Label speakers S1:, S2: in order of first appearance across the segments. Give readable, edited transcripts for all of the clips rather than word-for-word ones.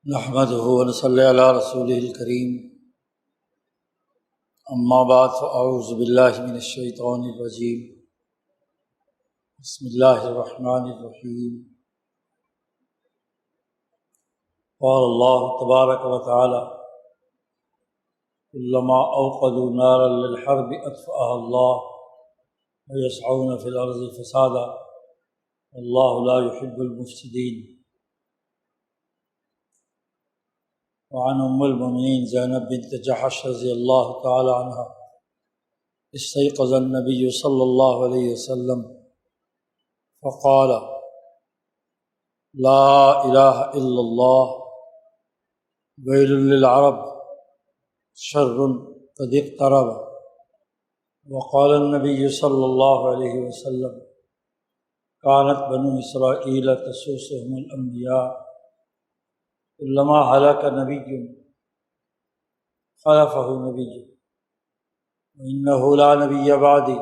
S1: نحمده ونصلي على رسوله الكريم اما بعد فاعوذ بالله من الشيطان الرجيم بسم الله الرحمن الرحيم قال الله تبارك وتعالى كلما اوقدوا نارا للحرب اطفأها الله ويسعون في الارض فسادا والله لا يحب المفسدين. وعن ام المؤمنین زینب بنت جحش رضی اللہ تعالی عنہ استيقظ النبي صلی اللہ علیہ وسلم فقال لا الہ الا اللہ ویل للعرب شر قد اقترب. وقال النبي صلی اللہ علیہ وسلم كانت بنو اسرائیل تسوسهم الانبیاء كلما هلك نبي خلفه نبي وإنه لا نبي بعدي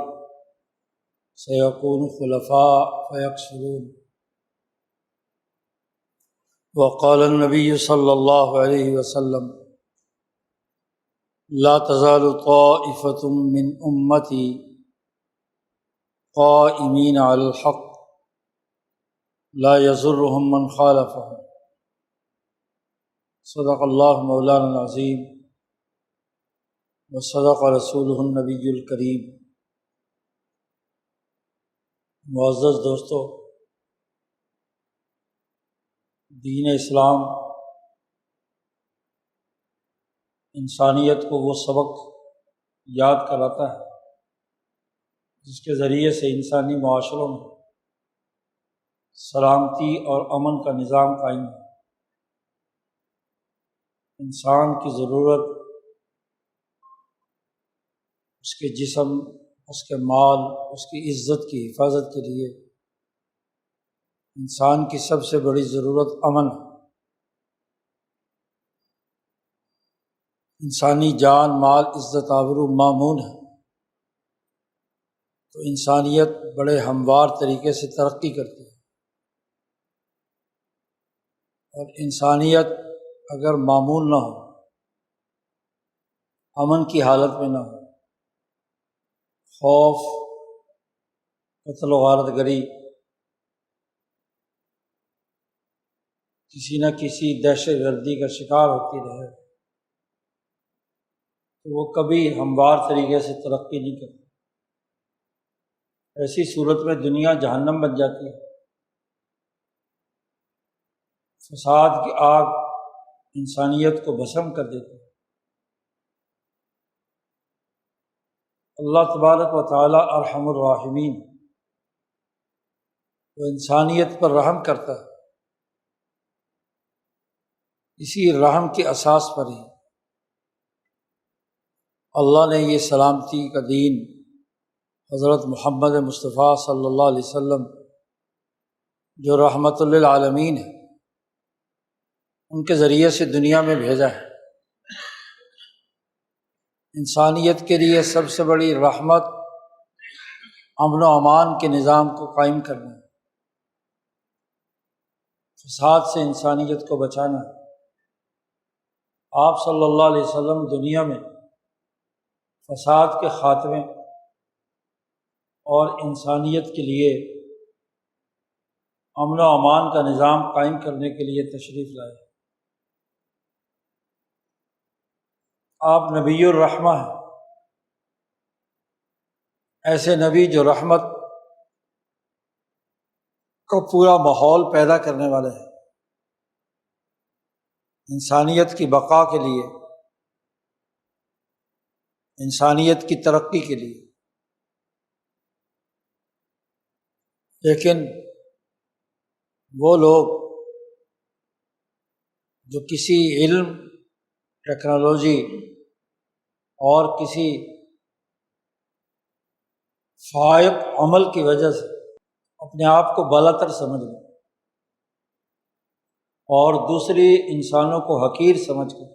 S1: سيكون خلفاء فيكسرون. وقال النبي صلى الله عليه وسلم لا تزال طائفة من أمتي قائمين على الحق لا يضرهم من خالفهم. صدق اللہ مولانا العظیم وصدق رسولہ النبی الکریم. معزز دوستو، دین اسلام انسانیت کو وہ سبق یاد کراتا ہے جس کے ذریعے سے انسانی معاشروں میں سلامتی اور امن کا نظام قائم ہے. انسان کی ضرورت اس کے جسم، اس کے مال، اس کی عزت کی حفاظت کے لیے انسان کی سب سے بڑی ضرورت امن ہے. انسانی جان، مال، عزت، آبرو مامون ہے تو انسانیت بڑے ہموار طریقے سے ترقی کرتی ہے. اور انسانیت اگر معمول نہ ہو، امن کی حالت میں نہ ہو، خوف، قتل و غارت گری، کسی نہ کسی دہشت گردی کا شکار ہوتی رہے تو وہ کبھی ہموار طریقے سے ترقی نہیں کرتی. ایسی صورت میں دنیا جہنم بن جاتی ہے. فساد کی آگ انسانیت کو بھسم کر دیتے ہیں. اللہ تبارک و تعالی ارحم الراحمین وہ انسانیت پر رحم کرتا ہے. اسی رحم کے اساس پر ہی اللہ نے یہ سلامتی کا دین حضرت محمد مصطفیٰ صلی اللہ علیہ وسلم جو رحمت للعالمین ہے ان کے ذریعے سے دنیا میں بھیجا ہے. انسانیت کے لیے سب سے بڑی رحمت امن و امان کے نظام کو قائم کرنا ہے، فساد سے انسانیت کو بچانا ہے. آپ صلی اللہ علیہ وسلم دنیا میں فساد کے خاتمے اور انسانیت کے لیے امن و امان کا نظام قائم کرنے کے لیے تشریف لائے. آپ نبی الرحمہ ہیں، ایسے نبی جو رحمت کا پورا ماحول پیدا کرنے والے ہیں انسانیت کی بقا کے لیے، انسانیت کی ترقی کے لیے. لیکن وہ لوگ جو کسی علم، ٹیکنالوجی اور کسی فائق عمل کی وجہ سے اپنے آپ کو بالاتر سمجھ لیں اور دوسری انسانوں کو حقیر سمجھ کر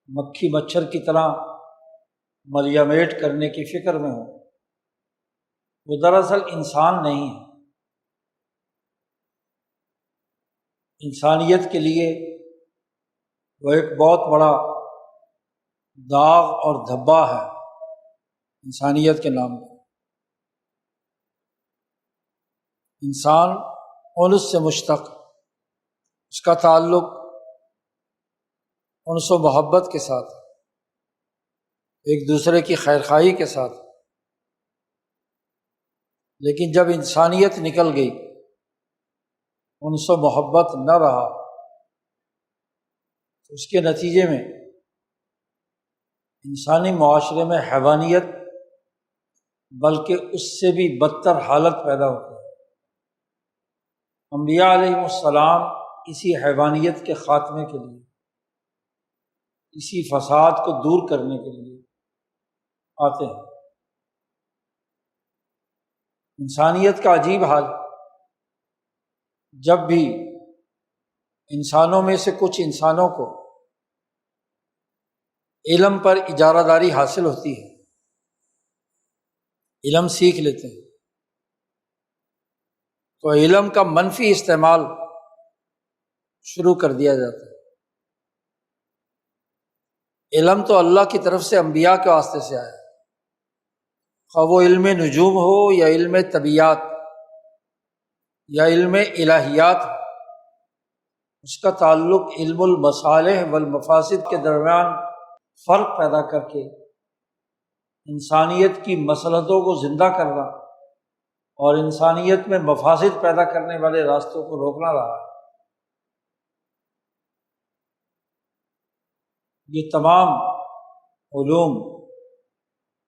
S1: مکھی مچھر کی طرح ملیامیٹ کرنے کی فکر میں ہوں، وہ دراصل انسان نہیں ہے. انسانیت کے لیے وہ ایک بہت بڑا داغ اور دھبا ہے انسانیت کے نام پر۔ انسان انس سے مشتق، اس کا تعلق انس و محبت کے ساتھ، ایک دوسرے کی خیرخواہی کے ساتھ، لیکن جب انسانیت نکل گئی، انس و محبت نہ رہا، تو اس کے نتیجے میں انسانی معاشرے میں حیوانیت بلکہ اس سے بھی بدتر حالت پیدا ہوتی ہے۔ انبیاء علیہم السلام اسی حیوانیت کے خاتمے کے لیے، اسی فساد کو دور کرنے کے لیے آتے ہیں۔ انسانیت کا عجیب حال، جب بھی انسانوں میں سے کچھ انسانوں کو علم پر اجارہ داری حاصل ہوتی ہے، علم سیکھ لیتے ہیں، تو علم کا منفی استعمال شروع کر دیا جاتا ہے۔ علم تو اللہ کی طرف سے انبیاء کے واسطے سے آیا، خواہ وہ علم نجوم ہو یا علم طبیعیات یا علم الہیات، اس کا تعلق علم المصالح والمفاسد کے درمیان فرق پیدا کر کے انسانیت کی مصلحتوں کو زندہ کرنا اور انسانیت میں مفاسد پیدا کرنے والے راستوں کو روکنا رہا ہے۔ یہ تمام علوم،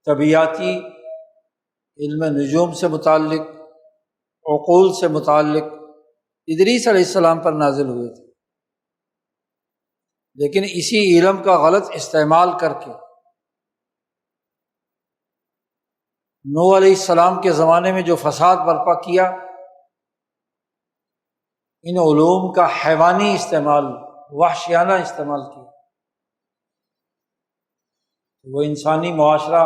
S1: طبیعیاتی، علم نجوم سے متعلق، عقول سے متعلق، ادریس علیہ السلام پر نازل ہوئے تھے، لیکن اسی علم کا غلط استعمال کر کے نوح علیہ السلام کے زمانے میں جو فساد برپا کیا، ان علوم کا حیوانی استعمال، وحشیانہ استعمال کیا، وہ انسانی معاشرہ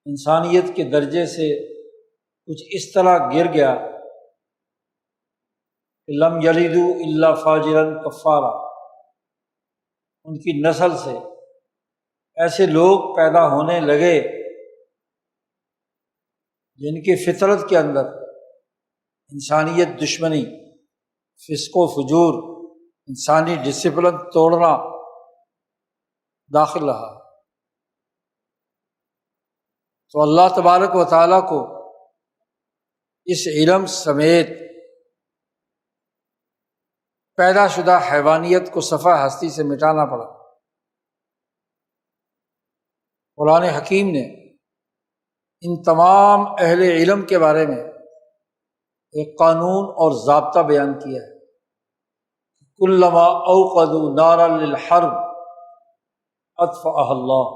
S1: انسانیت کے درجے سے کچھ اس طرح گر گیا کہ لم یلدوا الا فاجرا کفارا، ان کی نسل سے ایسے لوگ پیدا ہونے لگے جن کی فطرت کے اندر انسانیت دشمنی، فسق و فجور، انسانی ڈسپلن توڑنا داخل رہا۔ تو اللہ تبارک و تعالیٰ کو اس علم سمیت پیدا شدہ حیوانیت کو صفحہ ہستی سے مٹانا پڑا۔ قرآن حکیم نے ان تمام اہل علم کے بارے میں ایک قانون اور ضابطہ بیان کیا ہے، کلما اوقدوا نارا للحرب اطفأها اللہ،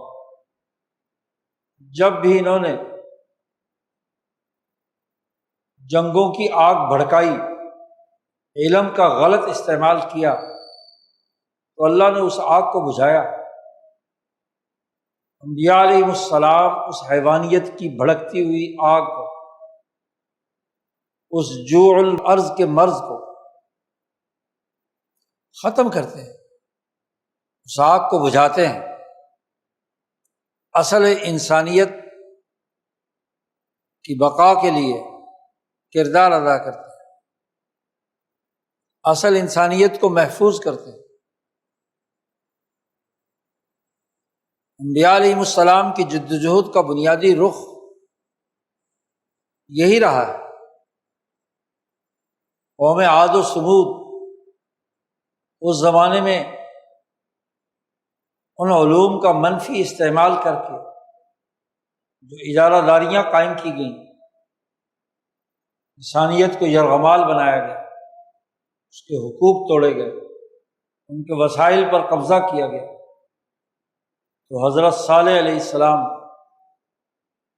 S1: جب بھی انہوں نے جنگوں کی آگ بھڑکائی، علم کا غلط استعمال کیا، تو اللہ نے اس آگ کو بجھایا۔ انبیاء علیہ السلام اس حیوانیت کی بھڑکتی ہوئی آگ کو، اس جوع الارض کے مرض کو ختم کرتے ہیں، اس آگ کو بجھاتے ہیں، اصل انسانیت کی بقا کے لیے کردار ادا کرتے ہیں، اصل انسانیت کو محفوظ کرتے ہیں۔ انبیاء علیہ السلام کی جدوجہد کا بنیادی رخ یہی رہا ہے۔ قوم عاد و ثمود اس زمانے میں ان علوم کا منفی استعمال کر کے جو اجارہ داریاں قائم کی گئیں، انسانیت کو یرغمال بنایا گیا، اس کے حقوق توڑے گئے، ان کے وسائل پر قبضہ کیا گیا، تو حضرت صالح علیہ السلام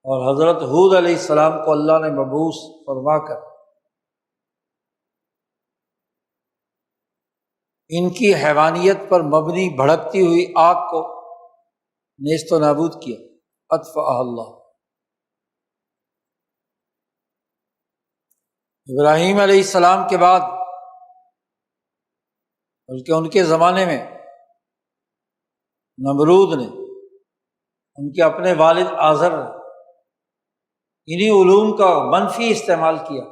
S1: اور حضرت ہود علیہ السلام کو اللہ نے مبعوث فرما کر ان کی حیوانیت پر مبنی بھڑکتی ہوئی آگ کو نیست و نابود کیا، اطفأها اللہ۔ ابراہیم علیہ السلام کے بعد بلکہ ان کے زمانے میں نمرود نے، ان کے اپنے والد آزر نے انہی علوم کا منفی استعمال کیا،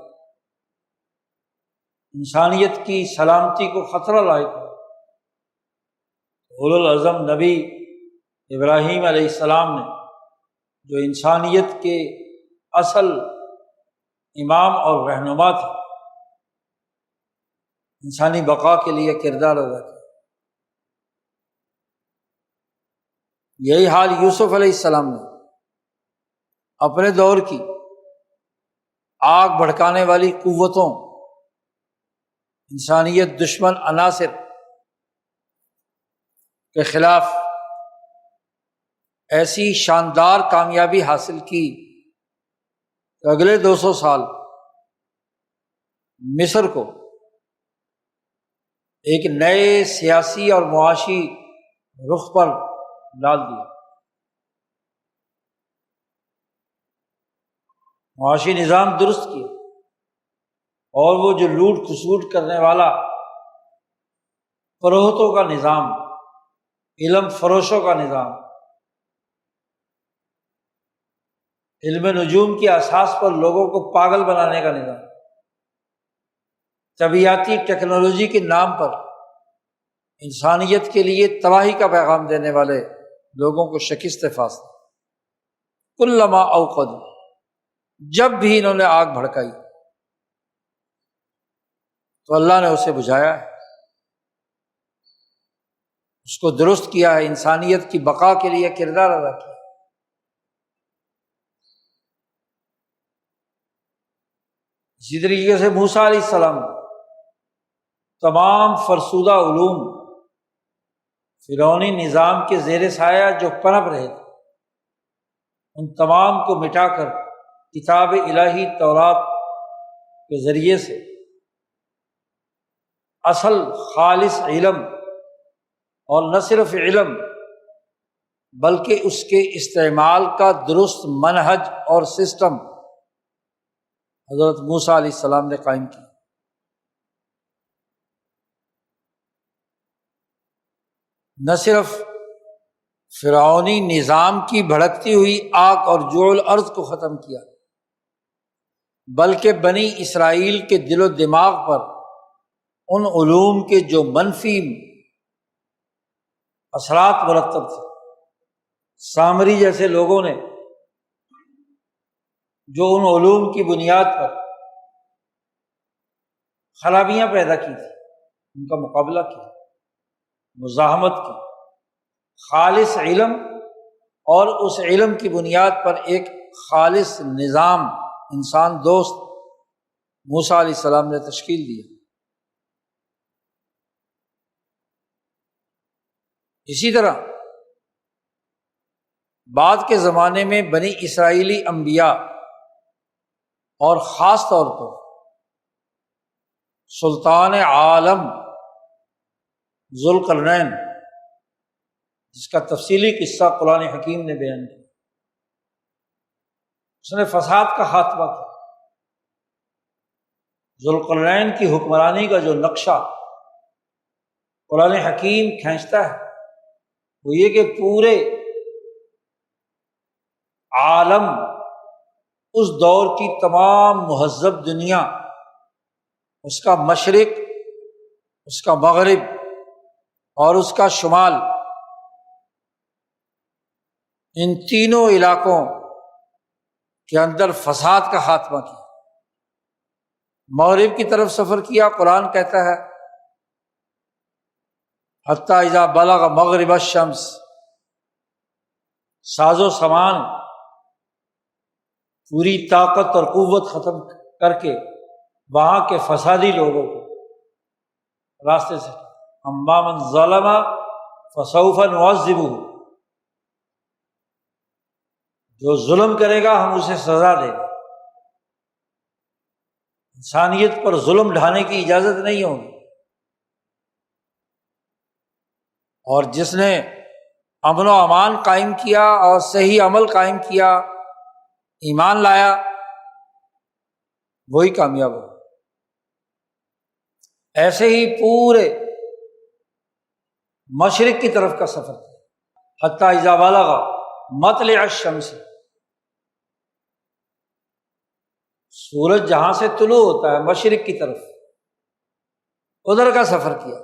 S1: انسانیت کی سلامتی کو خطرہ لاحق ہوا۔ اولو العزم نبی ابراہیم علیہ السلام نے، جو انسانیت کے اصل امام اور رہنما تھے، انسانی بقا کے لیے کردار ادا کیا۔ یہی حال یوسف علیہ السلام نے اپنے دور کی آگ بھڑکانے والی قوتوں، انسانیت دشمن عناصر کے خلاف ایسی شاندار کامیابی حاصل کی کہ اگلے 200 سال مصر کو ایک نئے سیاسی اور معاشی رخ پر ڈال دیا۔ معاشی نظام درست کیا، اور وہ جو لوٹ کھسوٹ کرنے والا فروختوں کا نظام، علم فروشوں کا نظام، علم نجوم کی اساس پر لوگوں کو پاگل بنانے کا نظام، طبیعیاتی ٹیکنالوجی کے نام پر انسانیت کے لیے تباہی کا پیغام دینے والے لوگوں کو شکست فاصلہ، کلما اوقد، جب بھی انہوں نے آگ بھڑکائی تو اللہ نے اسے بجھایا ہے، اس کو درست کیا ہے، انسانیت کی بقا کے لیے کردار ادا کیا۔ اسی طریقے سے موسیٰ علیہ السلام تمام فرسودہ علوم فرعونی نظام کے زیر سایہ جو پنپ رہے تھے، ان تمام کو مٹا کر کتاب الہی تورات کے ذریعے سے اصل خالص علم، اور نہ صرف علم بلکہ اس کے استعمال کا درست منہج اور سسٹم حضرت موسیٰ علیہ السلام نے قائم کیا۔ نہ صرف فرعونی نظام کی بھڑکتی ہوئی آگ اور جوع الارض کو ختم کیا، بلکہ بنی اسرائیل کے دل و دماغ پر ان علوم کے جو منفی اثرات مرتب تھے، سامری جیسے لوگوں نے جو ان علوم کی بنیاد پر خرابیاں پیدا کی تھی، ان کا مقابلہ کیا، مزاحمت کی۔ خالص علم اور اس علم کی بنیاد پر ایک خالص نظام انسان دوست موسیٰ علیہ السلام نے تشکیل دیا۔ اسی طرح بعد کے زمانے میں بنی اسرائیلی انبیاء اور خاص طور پر سلطان عالم ذوالقرنین، جس کا تفصیلی قصہ قرآن حکیم نے بیان کیا، اس نے فساد کا خاتمہ کیا۔ ذوالقرنین کی حکمرانی کا جو نقشہ قرآن حکیم کھینچتا ہے وہ یہ کہ پورے عالم، اس دور کی تمام مہذب دنیا، اس کا مشرق، اس کا مغرب اور اس کا شمال، ان تینوں علاقوں کے اندر فساد کا خاتمہ کیا۔ مغرب کی طرف سفر کیا، قرآن کہتا ہے حتیٰ اذا بلغ مغرب الشمس، ساز و سامان پوری طاقت اور قوت ختم کر کے وہاں کے فسادی لوگوں کو راستے سے، اما من ظلم فسوف نعذبہ، جو ظلم کرے گا ہم اسے سزا دیں گے۔ انسانیت پر ظلم ڈھانے کی اجازت نہیں ہوگی، اور جس نے امن و امان قائم کیا اور صحیح عمل قائم کیا، ایمان لایا، وہی کامیاب ہو۔ ایسے ہی پورے مشرق کی طرف کا سفر کیا، حتیٰ اذا بلغ مطلع الشمس، سورج جہاں سے طلوع ہوتا ہے مشرق کی طرف، ادھر کا سفر کیا،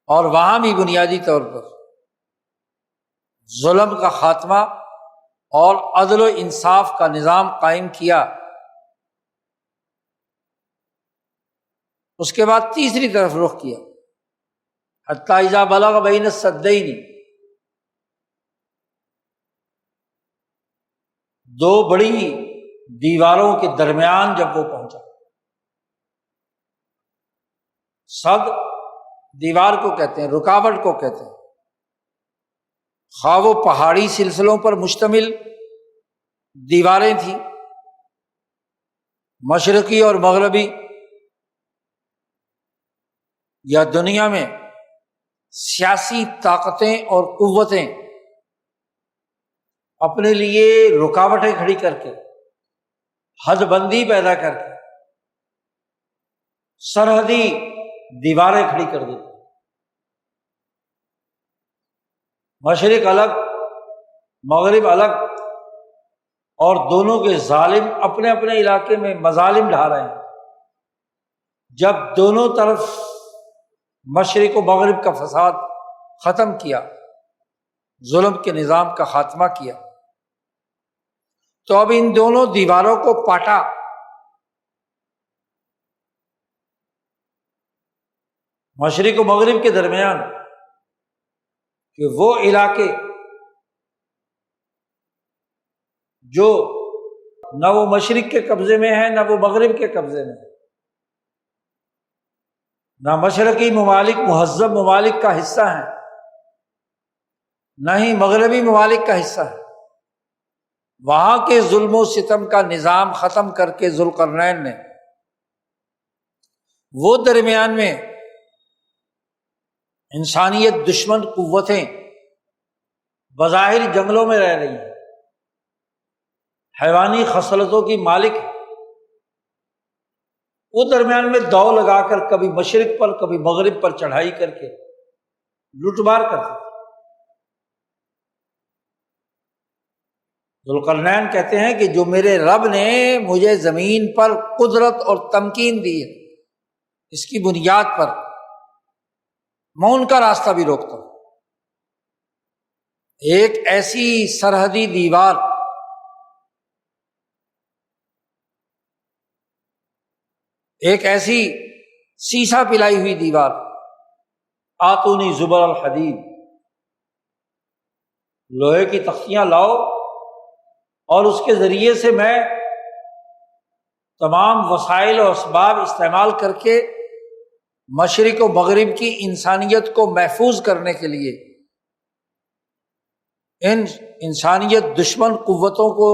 S1: اور وہاں بھی بنیادی طور پر ظلم کا خاتمہ اور عدل و انصاف کا نظام قائم کیا۔ اس کے بعد تیسری طرف رخ کیا، حتیٰ اذا بلغ بین السدین، دو بڑی دیواروں کے درمیان جب وہ پہنچا، سد دیوار کو کہتے ہیں، رکاوٹ کو کہتے ہیں، خواہ وہ پہاڑی سلسلوں پر مشتمل دیواریں تھیں مشرقی اور مغربی، یا دنیا میں سیاسی طاقتیں اور قوتیں اپنے لیے رکاوٹیں کھڑی کر کے، حد بندی پیدا کر کے سرحدی دیواریں کھڑی کر دیتے، مشرق الگ مغرب الگ، اور دونوں کے ظالم اپنے اپنے علاقے میں مظالم ڈھا رہے ہیں۔ جب دونوں طرف مشرق و مغرب کا فساد ختم کیا، ظلم کے نظام کا خاتمہ کیا، تو اب ان دونوں دیواروں کو پاٹا، مشرق و مغرب کے درمیان کہ وہ علاقے جو نہ وہ مشرق کے قبضے میں ہیں نہ وہ مغرب کے قبضے میں، نہ مشرقی ممالک مہذب ممالک کا حصہ ہیں نہ ہی مغربی ممالک کا حصہ ہے، وہاں کے ظلم و ستم کا نظام ختم کر کے ذوالقرنین نے وہ درمیان میں انسانیت دشمن قوتیں بظاہر جنگلوں میں رہ رہی ہیں، حیوانی خصلتوں کی مالک ہیں، وہ درمیان میں دوڑ لگا کر کبھی مشرق پر کبھی مغرب پر چڑھائی کر کے لوٹ مار کرتے تھے۔ ذوالقرنین کہتے ہیں کہ جو میرے رب نے مجھے زمین پر قدرت اور تمکین دی ہے، اس کی بنیاد پر میں ان کا راستہ بھی روکتا ہوں۔ ایک ایسی سرحدی دیوار، ایک ایسی سیسا پلائی ہوئی دیوار، آتونی زبر الحدید، لوہے کی تختیاں لاؤ اور اس کے ذریعے سے میں تمام وسائل و اسباب استعمال کر کے مشرق و مغرب کی انسانیت کو محفوظ کرنے کے لیے ان انسانیت دشمن قوتوں کو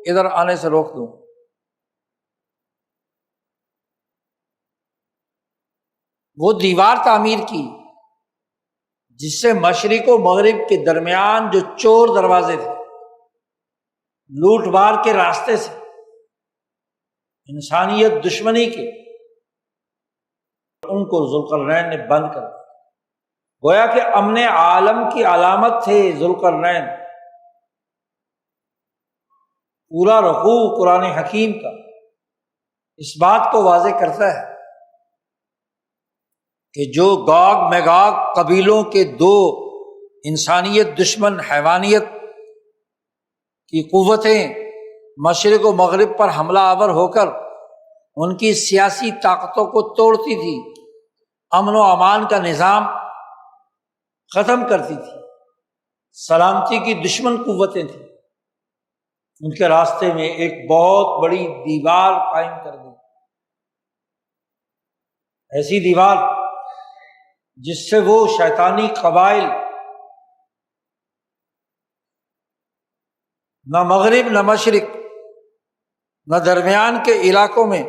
S1: ادھر آنے سے روک دوں۔ وہ دیوار تعمیر کی جس سے مشرق و مغرب کے درمیان جو چور دروازے تھے، لوٹ مار کے راستے سے، انسانیت دشمنی کے، ان کو ذوالقرنین نے بند کر دیا۔ گویا کہ امن عالم کی علامت تھے ذوالقرنین۔ پورا رقوع قرآن حکیم کا اس بات کو واضح کرتا ہے کہ جو گاگ میگاگ قبیلوں کے دو انسانیت دشمن حیوانیت کی قوتیں مشرق و مغرب پر حملہ آور ہو کر ان کی سیاسی طاقتوں کو توڑتی تھی، امن و امان کا نظام ختم کرتی تھی، سلامتی کی دشمن قوتیں تھیں، ان کے راستے میں ایک بہت بڑی دیوار قائم کر دی، ایسی دیوار جس سے وہ شیطانی قبائل نہ مغرب نہ مشرق نہ درمیان کے علاقوں میں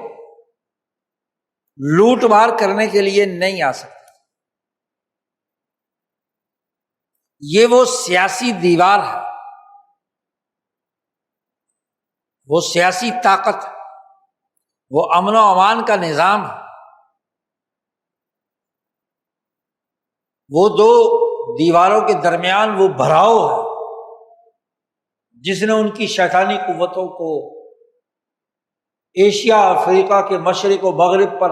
S1: لوٹ مار کرنے کے لیے نہیں آ سکتے۔ یہ وہ سیاسی دیوار ہے، وہ سیاسی طاقت، وہ امن و امان کا نظام ہے وہ دو دیواروں کے درمیان وہ بھراؤ ہے جس نے ان کی شیطانی قوتوں کو ایشیا اور افریقہ کے مشرق و مغرب پر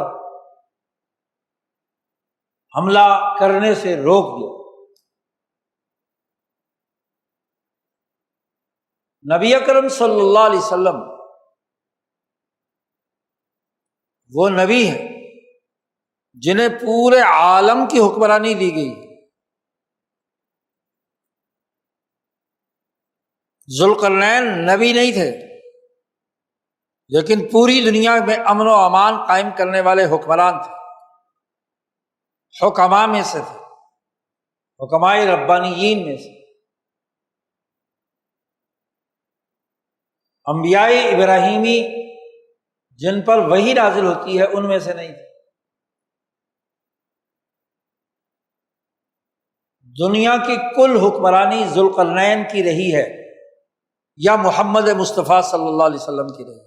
S1: حملہ کرنے سے روک دیا۔ نبی اکرم صلی اللہ علیہ وسلم وہ نبی ہیں جنہیں پورے عالم کی حکمرانی دی گئی۔ ذوالقرنین نبی نہیں تھے لیکن پوری دنیا میں امن و امان قائم کرنے والے حکمران تھے، حکماء میں سے تھے، حکماء ربانیین میں سے۔ انبیاء ابراہیمی جن پر وحی نازل ہوتی ہے ان میں سے نہیں تھے۔ دنیا کی کل حکمرانی ذوالقرنین کی رہی ہے یا محمد مصطفیٰ صلی اللہ علیہ وسلم کی رہی ہے؟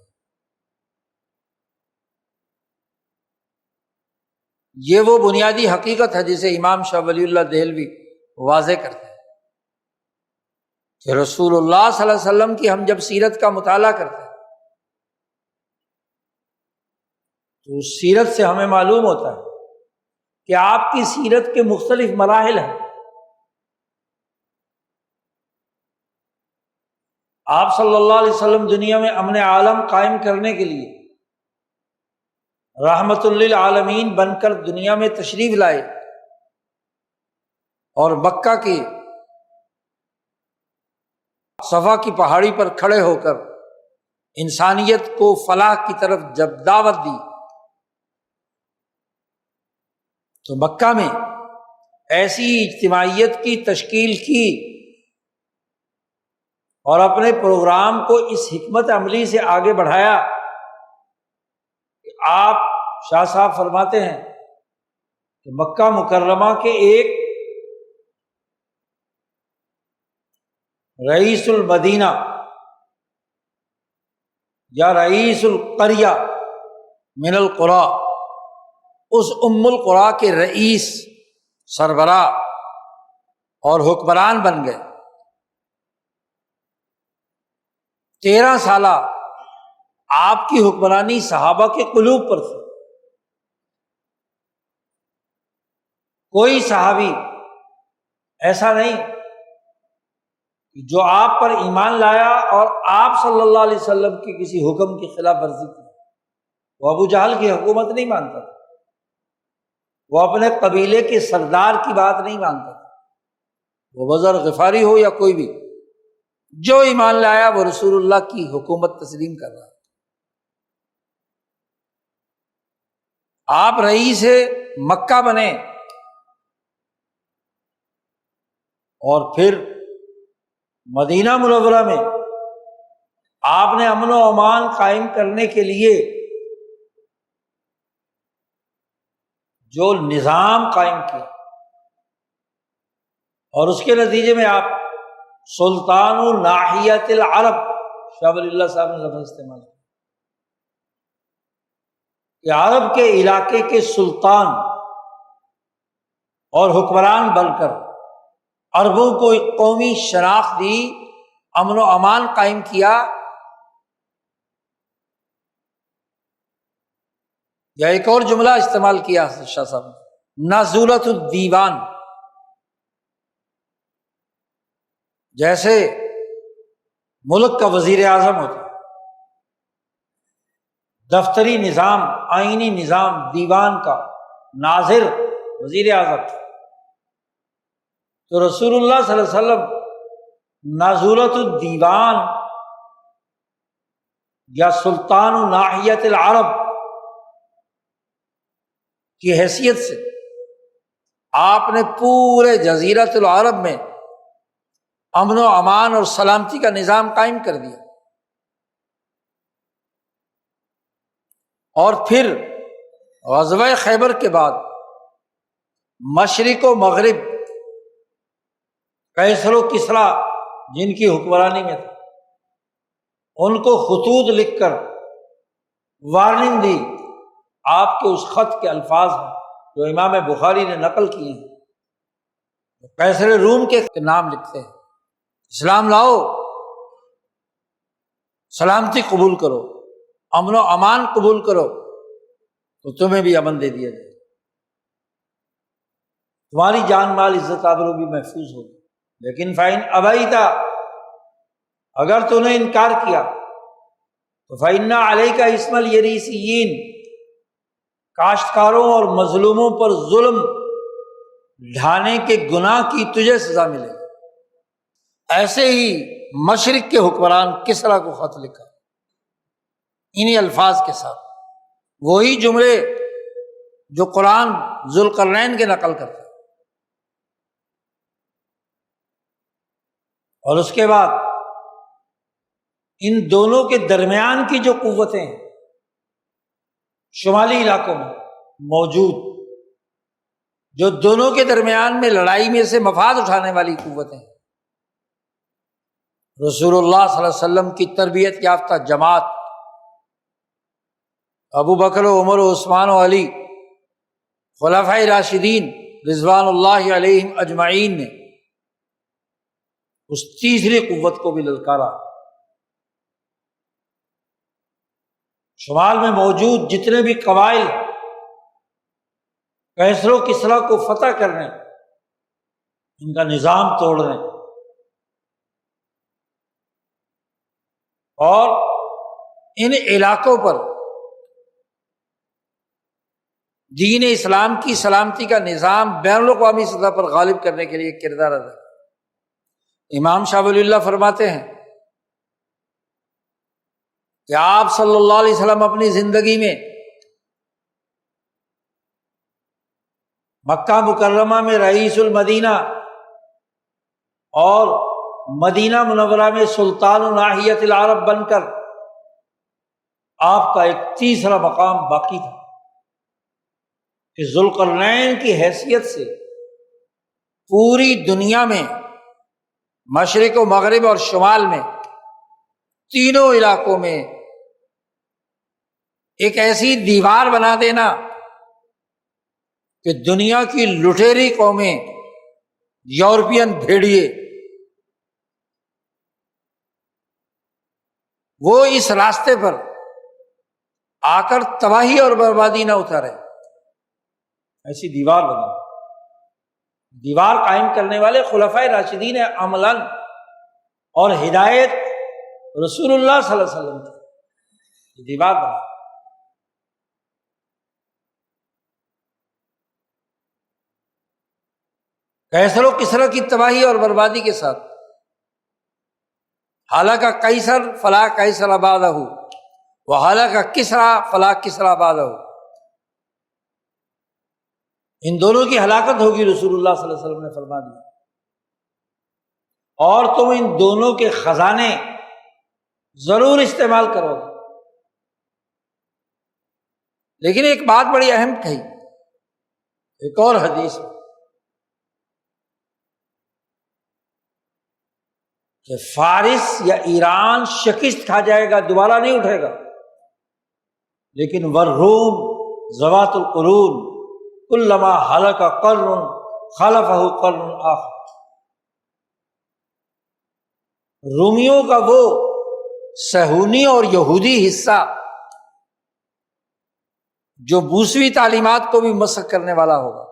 S1: یہ وہ بنیادی حقیقت ہے جسے امام شاہ ولی اللہ دہلوی واضح کرتے ہیں کہ رسول اللہ صلی اللہ علیہ وسلم کی ہم جب سیرت کا مطالعہ کرتے ہیں تو اس سیرت سے ہمیں معلوم ہوتا ہے کہ آپ کی سیرت کے مختلف مراحل ہیں۔ آپ صلی اللہ علیہ وسلم دنیا میں امن عالم قائم کرنے کے لیے رحمت للعالمین بن کر دنیا میں تشریف لائے اور مکہ کی صفا کی پہاڑی پر کھڑے ہو کر انسانیت کو فلاح کی طرف جب دعوت دی تو مکہ میں ایسی اجتماعیت کی تشکیل کی اور اپنے پروگرام کو اس حکمت عملی سے آگے بڑھایا کہ آپ شاہ صاحب فرماتے ہیں کہ مکہ مکرمہ کے ایک رئیس المدینہ یا رئیس القریہ من القریٰ، اس ام القریٰ کے رئیس، سربراہ اور حکمران بن گئے۔ 13 سالہ آپ کی حکمرانی صحابہ کے قلوب پر تھی۔ کوئی صحابی ایسا نہیں کہ جو آپ پر ایمان لایا اور آپ صلی اللہ علیہ وسلم کے کسی حکم کی خلاف ورزی کی، وہ ابو جہل کی حکومت نہیں مانتا تھا، وہ اپنے قبیلے کے سردار کی بات نہیں مانتا تھا، وہ بذر غفاری ہو یا کوئی بھی، جو ایمان لایا وہ رسول اللہ کی حکومت تسلیم کر رہا ہے۔ آپ رئیس مکہ بنے اور پھر مدینہ منورہ میں آپ نے امن و امان قائم کرنے کے لیے جو نظام قائم کیا اور اس کے نتیجے میں آپ سلطان ناحیت العرب، شاہ ولی اللہ صاحب نے لفظ استعمال کیا کہ عرب کے علاقے کے سلطان اور حکمران بن کر عربوں کو ایک قومی شناخت دی، امن و امان قائم کیا۔ یا ایک اور جملہ استعمال کیا شاہ صاحب نے، نازولۃ الدیوان، جیسے ملک کا وزیر اعظم ہوتا ہے، دفتری نظام، آئینی نظام دیوان کا ناظر وزیر اعظم، تو رسول اللہ صلی اللہ علیہ وسلم نازولۃ الدیوان یا سلطان ناحیت العرب کی حیثیت سے آپ نے پورے جزیرۃ العرب میں امن و امان اور سلامتی کا نظام قائم کر دیا۔ اور پھر غزوہ خیبر کے بعد مشرق و مغرب قیصر و کسریٰ جن کی حکمرانی میں تھا، ان کو خطوط لکھ کر وارننگ دی۔ آپ کے اس خط کے الفاظ ہیں جو امام بخاری نے نقل کیے ہیں قیصر روم کے نام لکھتے ہیں، اسلام لاؤ، سلامتی قبول کرو، امن و امان قبول کرو تو تمہیں بھی امن دے دیا جائے، تمہاری جان مال عزت آبرو بھی محفوظ ہوگی۔ لیکن فَإِنْ أَبَيْتَ، اگر تو نے انکار کیا تو فَإِنَّ عَلَيْكَ إِثْمَ الْيَرِيثِيِّينَ، کاشتکاروں اور مظلوموں پر ظلم ڈھانے کے گناہ کی تجھے سزا ملے گی۔ ایسے ہی مشرق کے حکمران کسریٰ کو خط لکھا انہی الفاظ کے ساتھ، وہی جملے جو قرآن ذوالقرنین کے نقل کرتا ہے۔ اور اس کے بعد ان دونوں کے درمیان کی جو قوتیں ہیں شمالی علاقوں میں موجود، جو دونوں کے درمیان میں لڑائی میں سے مفاد اٹھانے والی قوتیں ہیں، رسول اللہ صلی اللہ علیہ وسلم کی تربیت یافتہ جماعت ابو بکر و عمر و عثمان و علی خلفائے راشدین رضوان اللہ علیہم اجمعین نے اس تیسری قوت کو بھی للکارا۔ شمال میں موجود جتنے بھی قبائل کیسر و کسریٰ کو فتح کرنے، ان کا نظام توڑنے اور ان علاقوں پر دین اسلام کی سلامتی کا نظام بین الاقوامی سطح پر غالب کرنے کے لیے کردار ادا۔ امام شاہ ولی اللہ فرماتے ہیں کہ آپ صلی اللہ علیہ وسلم اپنی زندگی میں مکہ مکرمہ میں رئیس المدینہ اور مدینہ منورہ میں سلطان ناحیت العرب بن کر آپ کا ایک تیسرا مقام باقی تھا کہ ذوالقرنین کی حیثیت سے پوری دنیا میں مشرق و مغرب اور شمال میں تینوں علاقوں میں ایک ایسی دیوار بنا دینا کہ دنیا کی لٹیری قومیں، یورپین بھیڑیے، وہ اس راستے پر آ کر تباہی اور بربادی نہ اتارے، ایسی دیوار بنا۔ دیوار قائم کرنے والے خلفائے راشدین عملاً اور ہدایت رسول اللہ صلی اللہ علیہ وسلم کی دیوار بنا۔ کیسر و کسریٰ کی تباہی اور بربادی کے ساتھ حالانکہ قیصر فلا قیصر بعدہ وحالانکہ کسریٰ فلا کسریٰ بعدہ، ان دونوں کی ہلاکت ہوگی، رسول اللہ صلی اللہ علیہ وسلم نے فرما دیا، اور تم ان دونوں کے خزانے ضرور استعمال کرو گے۔ لیکن ایک بات بڑی اہم کہی ایک اور حدیث میں کہ فارس یا ایران شکست کھا جائے گا، دوبارہ نہیں اٹھے گا، لیکن والروم ذوات القرون کلما ہلک قرن خلفہ قرن آخر، رومیوں کا وہ صہیونی اور یہودی حصہ جو موسوی تعلیمات کو بھی مسخ کرنے والا ہوگا،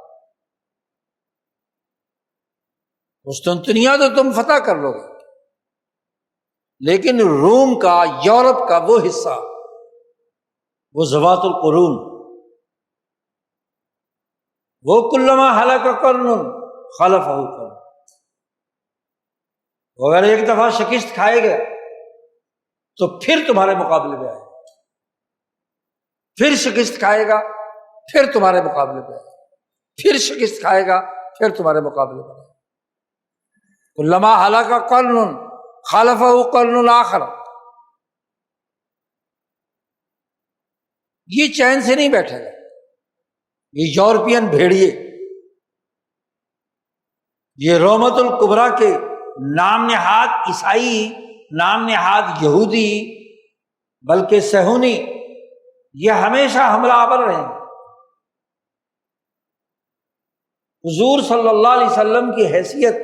S1: قسطنطنیہ تو تم فتح کر لو گے، لیکن روم کا، یورپ کا وہ حصہ، وہ ذوات القرون، وہ کلما ہلک قرن خلفہ قرن، وہ اگر ایک دفعہ شکست کھائے گا تو پھر تمہارے مقابلے میں آئے گا، پھر شکست کھائے گا پھر تمہارے مقابلے پہ آئے گا، پھر شکست کھائے گا پھر تمہارے مقابلے پہ آئے گا۔ کلما ہلک قرن خلفہ قرن آخر، یہ چین سے نہیں بیٹھے گا، یہ یورپین بھیڑیے، یہ رومت الکبریٰ کے نام نہاد عیسائی، نام نہاد یہودی، بلکہ صہیونی، یہ ہمیشہ حملہ آور رہیں گے۔ حضور صلی اللہ علیہ وسلم کی حیثیت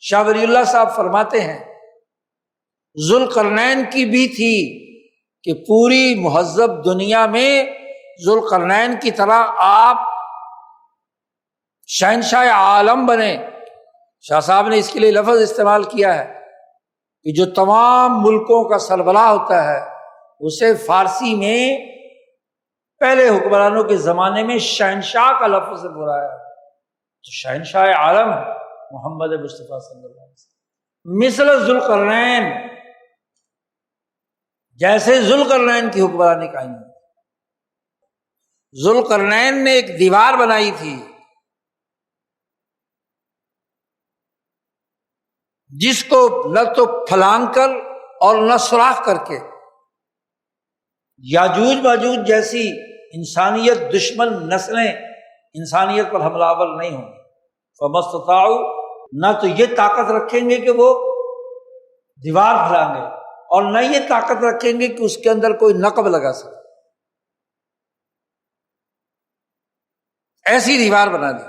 S1: شاہ ولی اللہ صاحب فرماتے ہیں ذوالقرنین کی بھی تھی کہ پوری مہذب دنیا میں ذوالقرنین کی طرح آپ شہنشاہ عالم بنے۔ شاہ صاحب نے اس کے لیے لفظ استعمال کیا ہے کہ جو تمام ملکوں کا سربراہ ہوتا ہے اسے فارسی میں پہلے حکمرانوں کے زمانے میں شہنشاہ کا لفظ سے بلایا ہے، تو شہنشاہ عالم محمد مصطفیٰ صلی اللہ علیہ وسلم مثل ذوالقرنین، جیسے ذوالقرنین کی حکمرانی قائم ہے۔ ذوالقرنین نے ایک دیوار بنائی تھی جس کو نہ تو پھلانگ کر اور نہ سوراخ کر کے یاجوج ماجوج جیسی انسانیت دشمن نسلیں انسانیت پر حملہ آور نہیں ہوں گی۔ فمستطاعوا، نہ تو یہ طاقت رکھیں گے کہ وہ دیوار پھیلائیں گے اور نہ یہ طاقت رکھیں گے کہ اس کے اندر کوئی نقب لگا سکے، ایسی دیوار بنا دی۔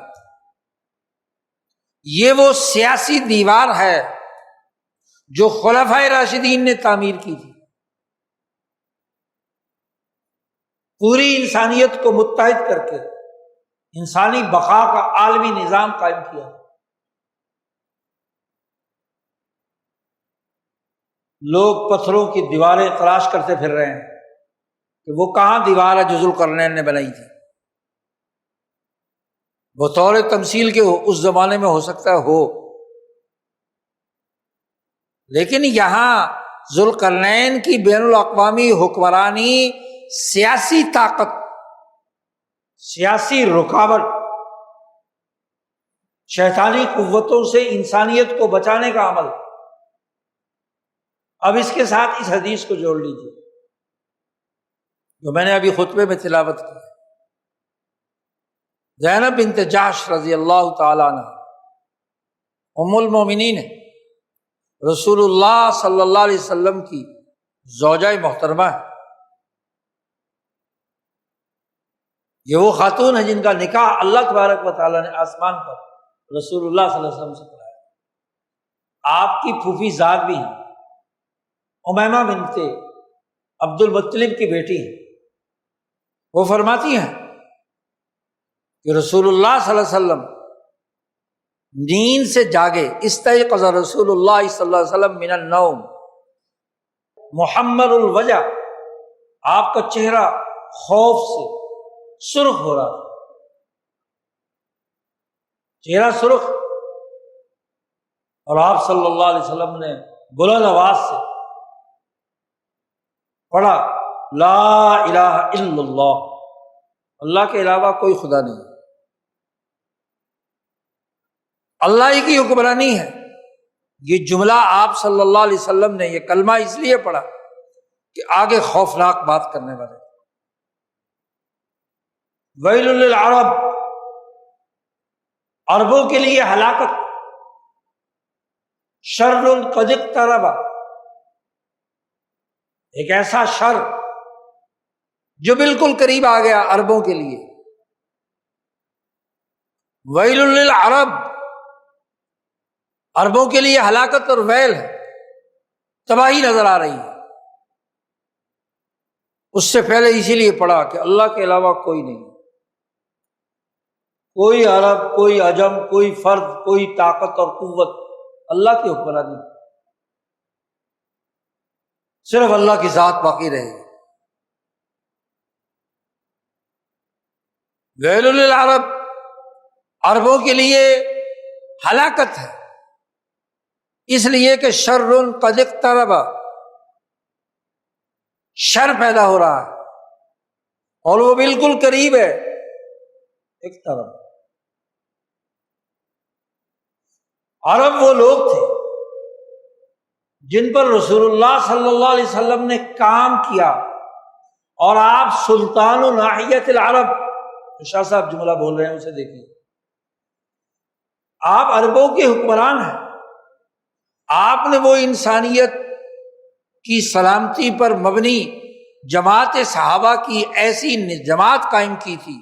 S1: یہ وہ سیاسی دیوار ہے جو خلفائے راشدین نے تعمیر کی تھی، پوری انسانیت کو متحد کر کے انسانی بقا کا عالمی نظام قائم کیا۔ لوگ پتھروں کی دیواریں تلاش کرتے پھر رہے ہیں کہ وہ کہاں دیوار ہے جو ذوالقرنین نے بنائی تھی۔ بطور تمثیل کے اس زمانے میں ہو سکتا ہے ہو، لیکن یہاں ذوالقرنین کی بین الاقوامی حکمرانی سیاسی طاقت، سیاسی رکاوٹ، شیطانی قوتوں سے انسانیت کو بچانے کا عمل۔ اب اس کے ساتھ اس حدیث کو جوڑ لیجیے جو میں نے ابھی خطبے میں تلاوت کی۔ زینب بنت جحش رضی اللہ تعالی عنہ ام المومنین ہے، رسول اللہ صلی اللہ علیہ وسلم کی زوجہ محترمہ ہے۔ یہ وہ خاتون ہے جن کا نکاح اللہ تبارک و تعالیٰ نے آسمان پر رسول اللہ صلی اللہ علیہ وسلم سے کرایا۔ آپ کی پھوپھی ذات بھی ہیں، امیمہ بنت عبد المطلب کی بیٹی ہیں۔ وہ فرماتی ہیں کہ رسول اللہ صلی اللہ علیہ وسلم نیند سے جاگے، استيقظ رسول اللہ صلی اللہ علیہ وسلم من النوم محمر الوجہ، آپ کا چہرہ خوف سے سرخ ہو رہا، چہرہ سرخ، اور آپ صلی اللہ علیہ وسلم نے بلند آواز سے پڑھا لا الہ الا اللہ، اللہ کے علاوہ کوئی خدا نہیں، اللہ ہی کی حکمرانی ہے۔ یہ جملہ آپ صلی اللہ علیہ وسلم نے یہ کلمہ اس لیے پڑھا کہ آگے خوفناک بات کرنے والے ویل للعرب، عربوں کے لیے ہلاکت، شر قد اقترب، ایک ایسا شر جو بالکل قریب آ گیا عربوں کے لیے۔ ویل للعرب، عربوں کے لیے ہلاکت اور ویل ہے، تباہی نظر آ رہی ہے۔ اس سے پہلے اسی لیے پڑھا کہ اللہ کے علاوہ کوئی نہیں، کوئی عرب، کوئی عجم، کوئی فرد، کوئی طاقت اور قوت، اللہ کی حکمرانی، صرف اللہ کی ذات باقی رہے گی۔ ویل للعرب، عربوں کے لیے ہلاکت ہے، اس لیے کہ شر قد اقترب، شر پیدا ہو رہا ہے اور وہ بالکل قریب ہے۔ اقترب، عرب وہ لوگ تھے جن پر رسول اللہ صلی اللہ علیہ وسلم نے کام کیا، اور آپ سلطان ناحیت العرب، شاہ صاحب جملہ بول رہے ہیں اسے دیکھیے، آپ عربوں کے حکمران ہیں، آپ نے وہ انسانیت کی سلامتی پر مبنی جماعت صحابہ کی ایسی جماعت قائم کی تھی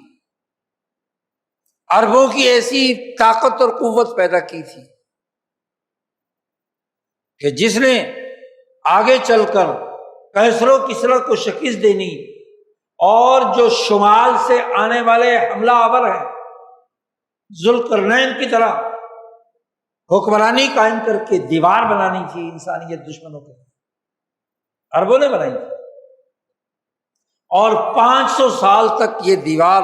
S1: عربوں کی ایسی طاقت اور قوت پیدا کی تھی کہ جس نے آگے چل کر کیسر و کسریٰ کو شکست دینی اور جو شمال سے آنے والے حملہ آور ہیں ذوالقرنین کی طرح حکمرانی قائم کر کے دیوار بنانی تھی انسانیت دشمنوں کے، عربوں نے بنائی تھی، اور 500 سال تک یہ دیوار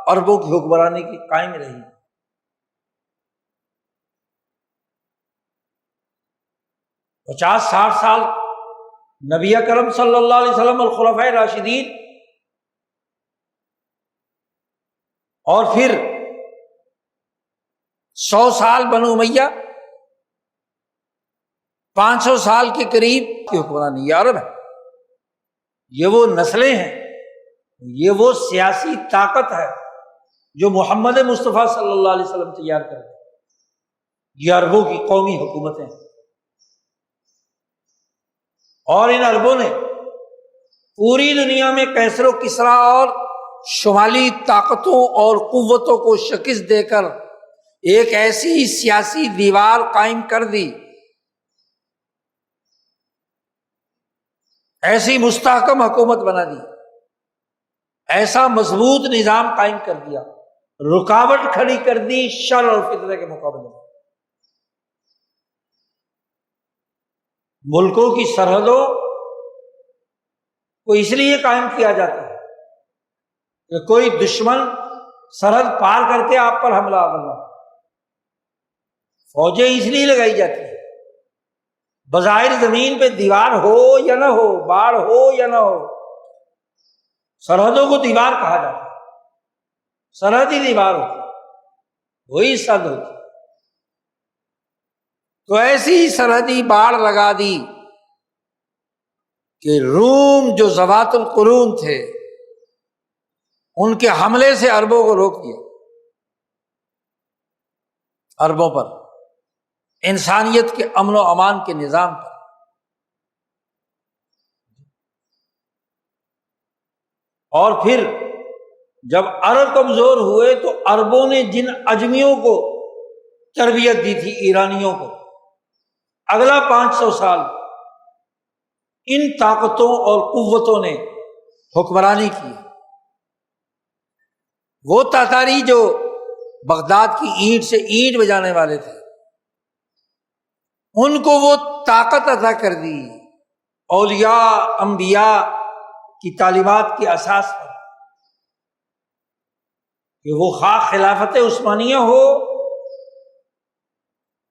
S1: عربوں کی حکمرانی کی قائم رہی۔ 50-60 سال نبی اکرم صلی اللہ علیہ وسلم اور خلفائے راشدین، اور پھر 100 سال بنو امیہ، 500 سال کے قریب کی حکمرانی۔ یہ عرب ہے، یہ وہ نسلیں ہیں، یہ وہ سیاسی طاقت ہے جو محمد مصطفیٰ صلی اللہ علیہ وسلم تیار کر دے۔ یہ عربوں کی قومی حکومتیں ہیں، اور ان عربوں نے پوری دنیا میں کیسر و کسریٰ اور شمالی طاقتوں اور قوتوں کو شکست دے کر ایک ایسی سیاسی دیوار قائم کر دی، ایسی مستحکم حکومت بنا دی، ایسا مضبوط نظام قائم کر دیا، رکاوٹ کھڑی کر دی شر اور فتنہ کے مقابلے میں۔ ملکوں کی سرحدوں کو اس لیے قائم کیا جاتا ہے کہ کوئی دشمن سرحد پار کر کے آپ پر حملہ آور نہ، فوجیں اس لیے لگائی جاتی ہیں۔ بظاہر زمین پہ دیوار ہو یا نہ ہو، باڑ ہو یا نہ ہو، سرحدوں کو دیوار کہا جاتا ہے، سرحدی دیوار ہوتی ہے، وہی سرحد ہوتی ہے۔ تو ایسی سرحدی باڑ لگا دی کہ روم جو ذوات القرون تھے ان کے حملے سے عربوں کو روک دیا، عربوں پر، انسانیت کے امن و امان کے نظام پر۔ اور پھر جب عرب کمزور ہوئے تو عربوں نے جن اجمیوں کو تربیت دی تھی، ایرانیوں کو، اگلا 500 سال ان طاقتوں اور قوتوں نے حکمرانی کی۔ وہ تاتاری جو بغداد کی اینٹ سے اینٹ بجانے والے تھے، ان کو وہ طاقت عطا کر دی اولیاء انبیاء کی تعلیمات کے اساس پر، کہ وہ خواہ خلافت عثمانیہ ہو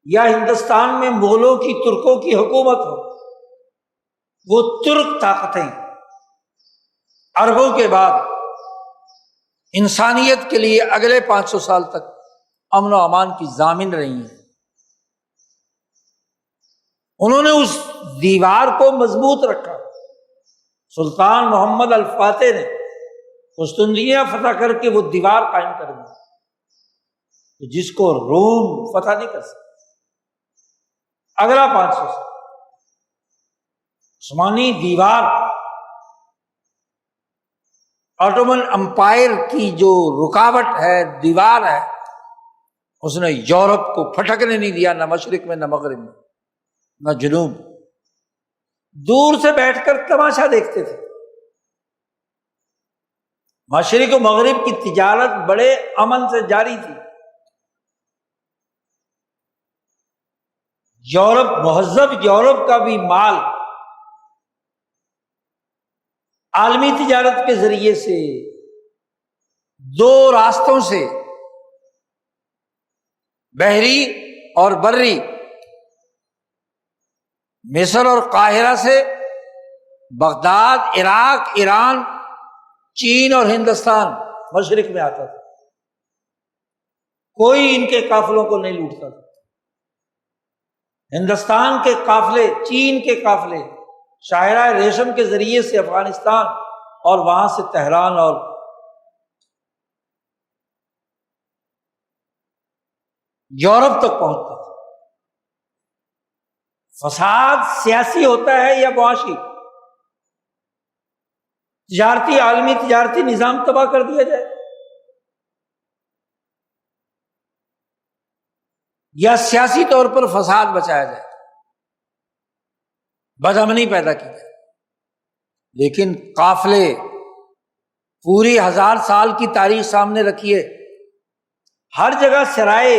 S1: یا ہندوستان میں مغلوں کی، ترکوں کی حکومت ہو، وہ ترک طاقتیں عربوں کے بعد انسانیت کے لیے اگلے 500 سال تک امن و امان کی ضامن رہی ہیں۔ انہوں نے اس دیوار کو مضبوط رکھا۔ سلطان محمد الفاتح نے قسطنطنیہ فتح کر کے وہ دیوار قائم کر دی جس کو روم فتح نہیں کر سکتا۔ اگلا 500 سال عثمانی دیوار، آٹومن امپائر کی جو رکاوٹ ہے، دیوار ہے، اس نے یورپ کو پھٹکنے نہیں دیا، نہ مشرق میں نہ مغرب میں نہ جنوب۔ دور سے بیٹھ کر تماشا دیکھتے تھے۔ مشرق و مغرب کی تجارت بڑے امن سے جاری تھی۔ یورپ، مہذب یورپ کا بھی مال عالمی تجارت کے ذریعے سے 2 راستوں سے، بحری اور بری، مصر اور قاہرہ سے بغداد، عراق، ایران، چین اور ہندوستان مشرق میں آتا تھا۔ کوئی ان کے قافلوں کو نہیں لوٹتا تھا۔ ہندوستان کے قافلے، چین کے قافلے شاہراہ ریشم کے ذریعے سے افغانستان اور وہاں سے تہران اور یورپ تک پہنچتا تھا۔ فساد سیاسی ہوتا ہے یا معاشی؟ تجارتی، عالمی تجارتی نظام تباہ کر دیا جائے، یا سیاسی طور پر فساد بچایا جائے، بدامنی پیدا کی جائے، لیکن قافلے پوری 1000 سال کی تاریخ سامنے رکھیے، ہر جگہ سرائے،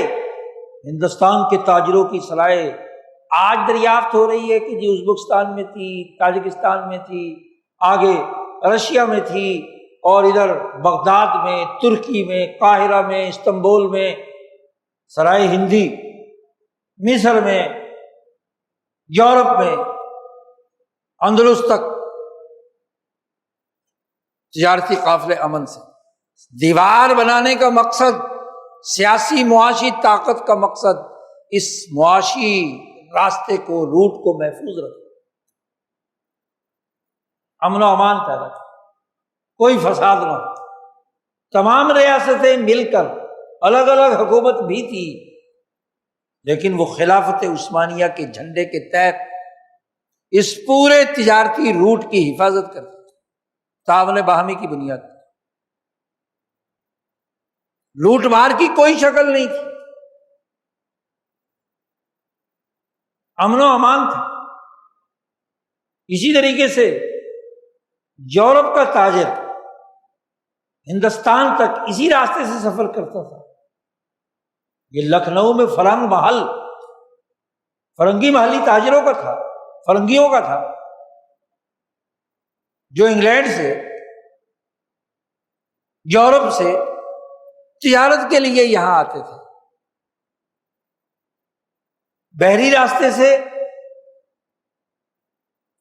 S1: ہندوستان کے تاجروں کی سرائے آج دریافت ہو رہی ہے کہ جی ازبکستان میں تھی، تاجکستان میں تھی، آگے رشیا میں تھی، اور ادھر بغداد میں، ترکی میں، قاہرہ میں، استنبول میں سرائے ہندی، مصر میں، یورپ میں، اندلس تک تجارتی قافلے امن سے۔ دیوار بنانے کا مقصد، سیاسی معاشی طاقت کا مقصد اس معاشی راستے کو، روٹ کو محفوظ رکھنا، امن و امان پیدا کرنا، کوئی فساد نہ ہو۔ تمام ریاستیں مل کر، الگ الگ حکومت بھی تھی، لیکن وہ خلافت عثمانیہ کے جھنڈے کے تحت اس پورے تجارتی روٹ کی حفاظت کرتی، تعاون باہمی کی بنیاد پر۔ لوٹ مار کی کوئی شکل نہیں تھی، امن و امان تھا۔ اسی طریقے سے یورپ کا تاجر ہندوستان تک اسی راستے سے سفر کرتا تھا۔ یہ لکھنؤ میں فرنگ محل فرنگی محلی تاجروں کا تھا، فرنگیوں کا تھا، جو انگلینڈ سے، یورپ سے تجارت کے لیے یہاں آتے تھے، بحری راستے سے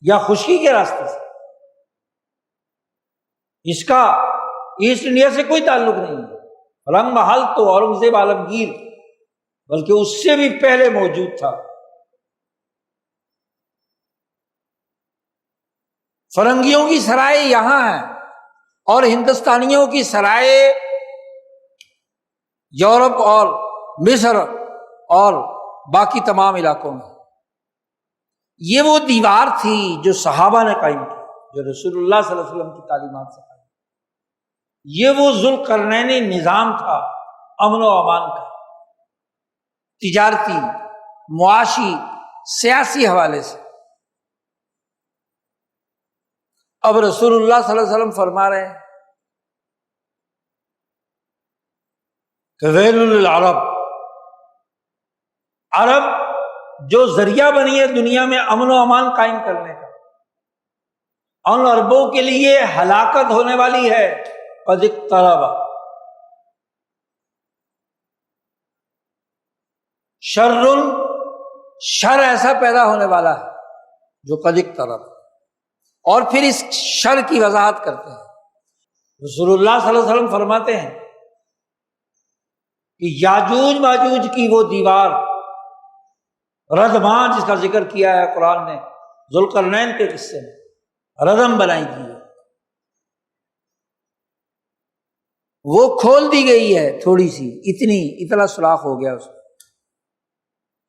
S1: یا خشکی کے راستے سے۔ اس کا ایسٹ انڈیا سے کوئی تعلق نہیں ہے۔ فرنگ محل تو اورنگزیب عالمگیر بلکہ اس سے بھی پہلے موجود تھا۔ فرنگیوں کی سرائے یہاں ہیں اور ہندوستانیوں کی سرائے یورپ اور مصر اور باقی تمام علاقوں میں۔ یہ وہ دیوار تھی جو صحابہ نے قائم کی، جو رسول اللہ صلی اللہ علیہ وسلم کی تعلیمات سے قائم کی۔ یہ وہ ذوالقرنینی نظام تھا امن و امان کا، تجارتی، معاشی، سیاسی حوالے سے۔ اب رسول اللہ صلی اللہ علیہ وسلم فرما رہے ہیں کہ ویل للعرب، عرب جو ذریعہ بنی ہے دنیا میں امن و امان قائم کرنے کا، ان عربوں کے لیے ہلاکت ہونے والی ہے۔ قد اقترب، شر ایسا پیدا ہونے والا ہے جو قد اقترب، اور پھر اس شر کی وضاحت کرتے ہیں۔ رسول اللہ صلی اللہ علیہ وسلم فرماتے ہیں کہ یاجوج ماجوج کی وہ دیوار ردمان، جس کا ذکر کیا ہے قرآن نے ذوالقرنین کے قصے میں، ردم بنائی گئی ہے، وہ کھول دی گئی ہے تھوڑی سی، اتنا سوراخ ہو گیا اس میں۔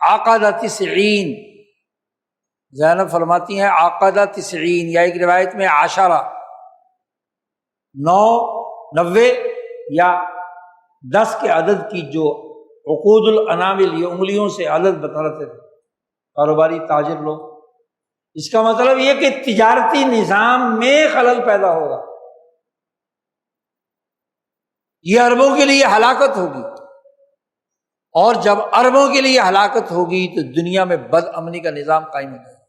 S1: عقدہ 90، زینب فرماتی ہیں عقدہ 90، یا ایک روایت میں 10، 90 یا 10 کے عدد کی جو عقود الانامل، یہ انگلیوں سے عدد بتاتے تھے کاروباری تاجر لوگ۔ اس کا مطلب یہ کہ تجارتی نظام میں خلل پیدا ہوگا، یہ عربوں کے لیے ہلاکت ہوگی، اور جب عربوں کے لیے ہلاکت ہوگی تو دنیا میں بد امنی کا نظام قائم ہو جائے گا۔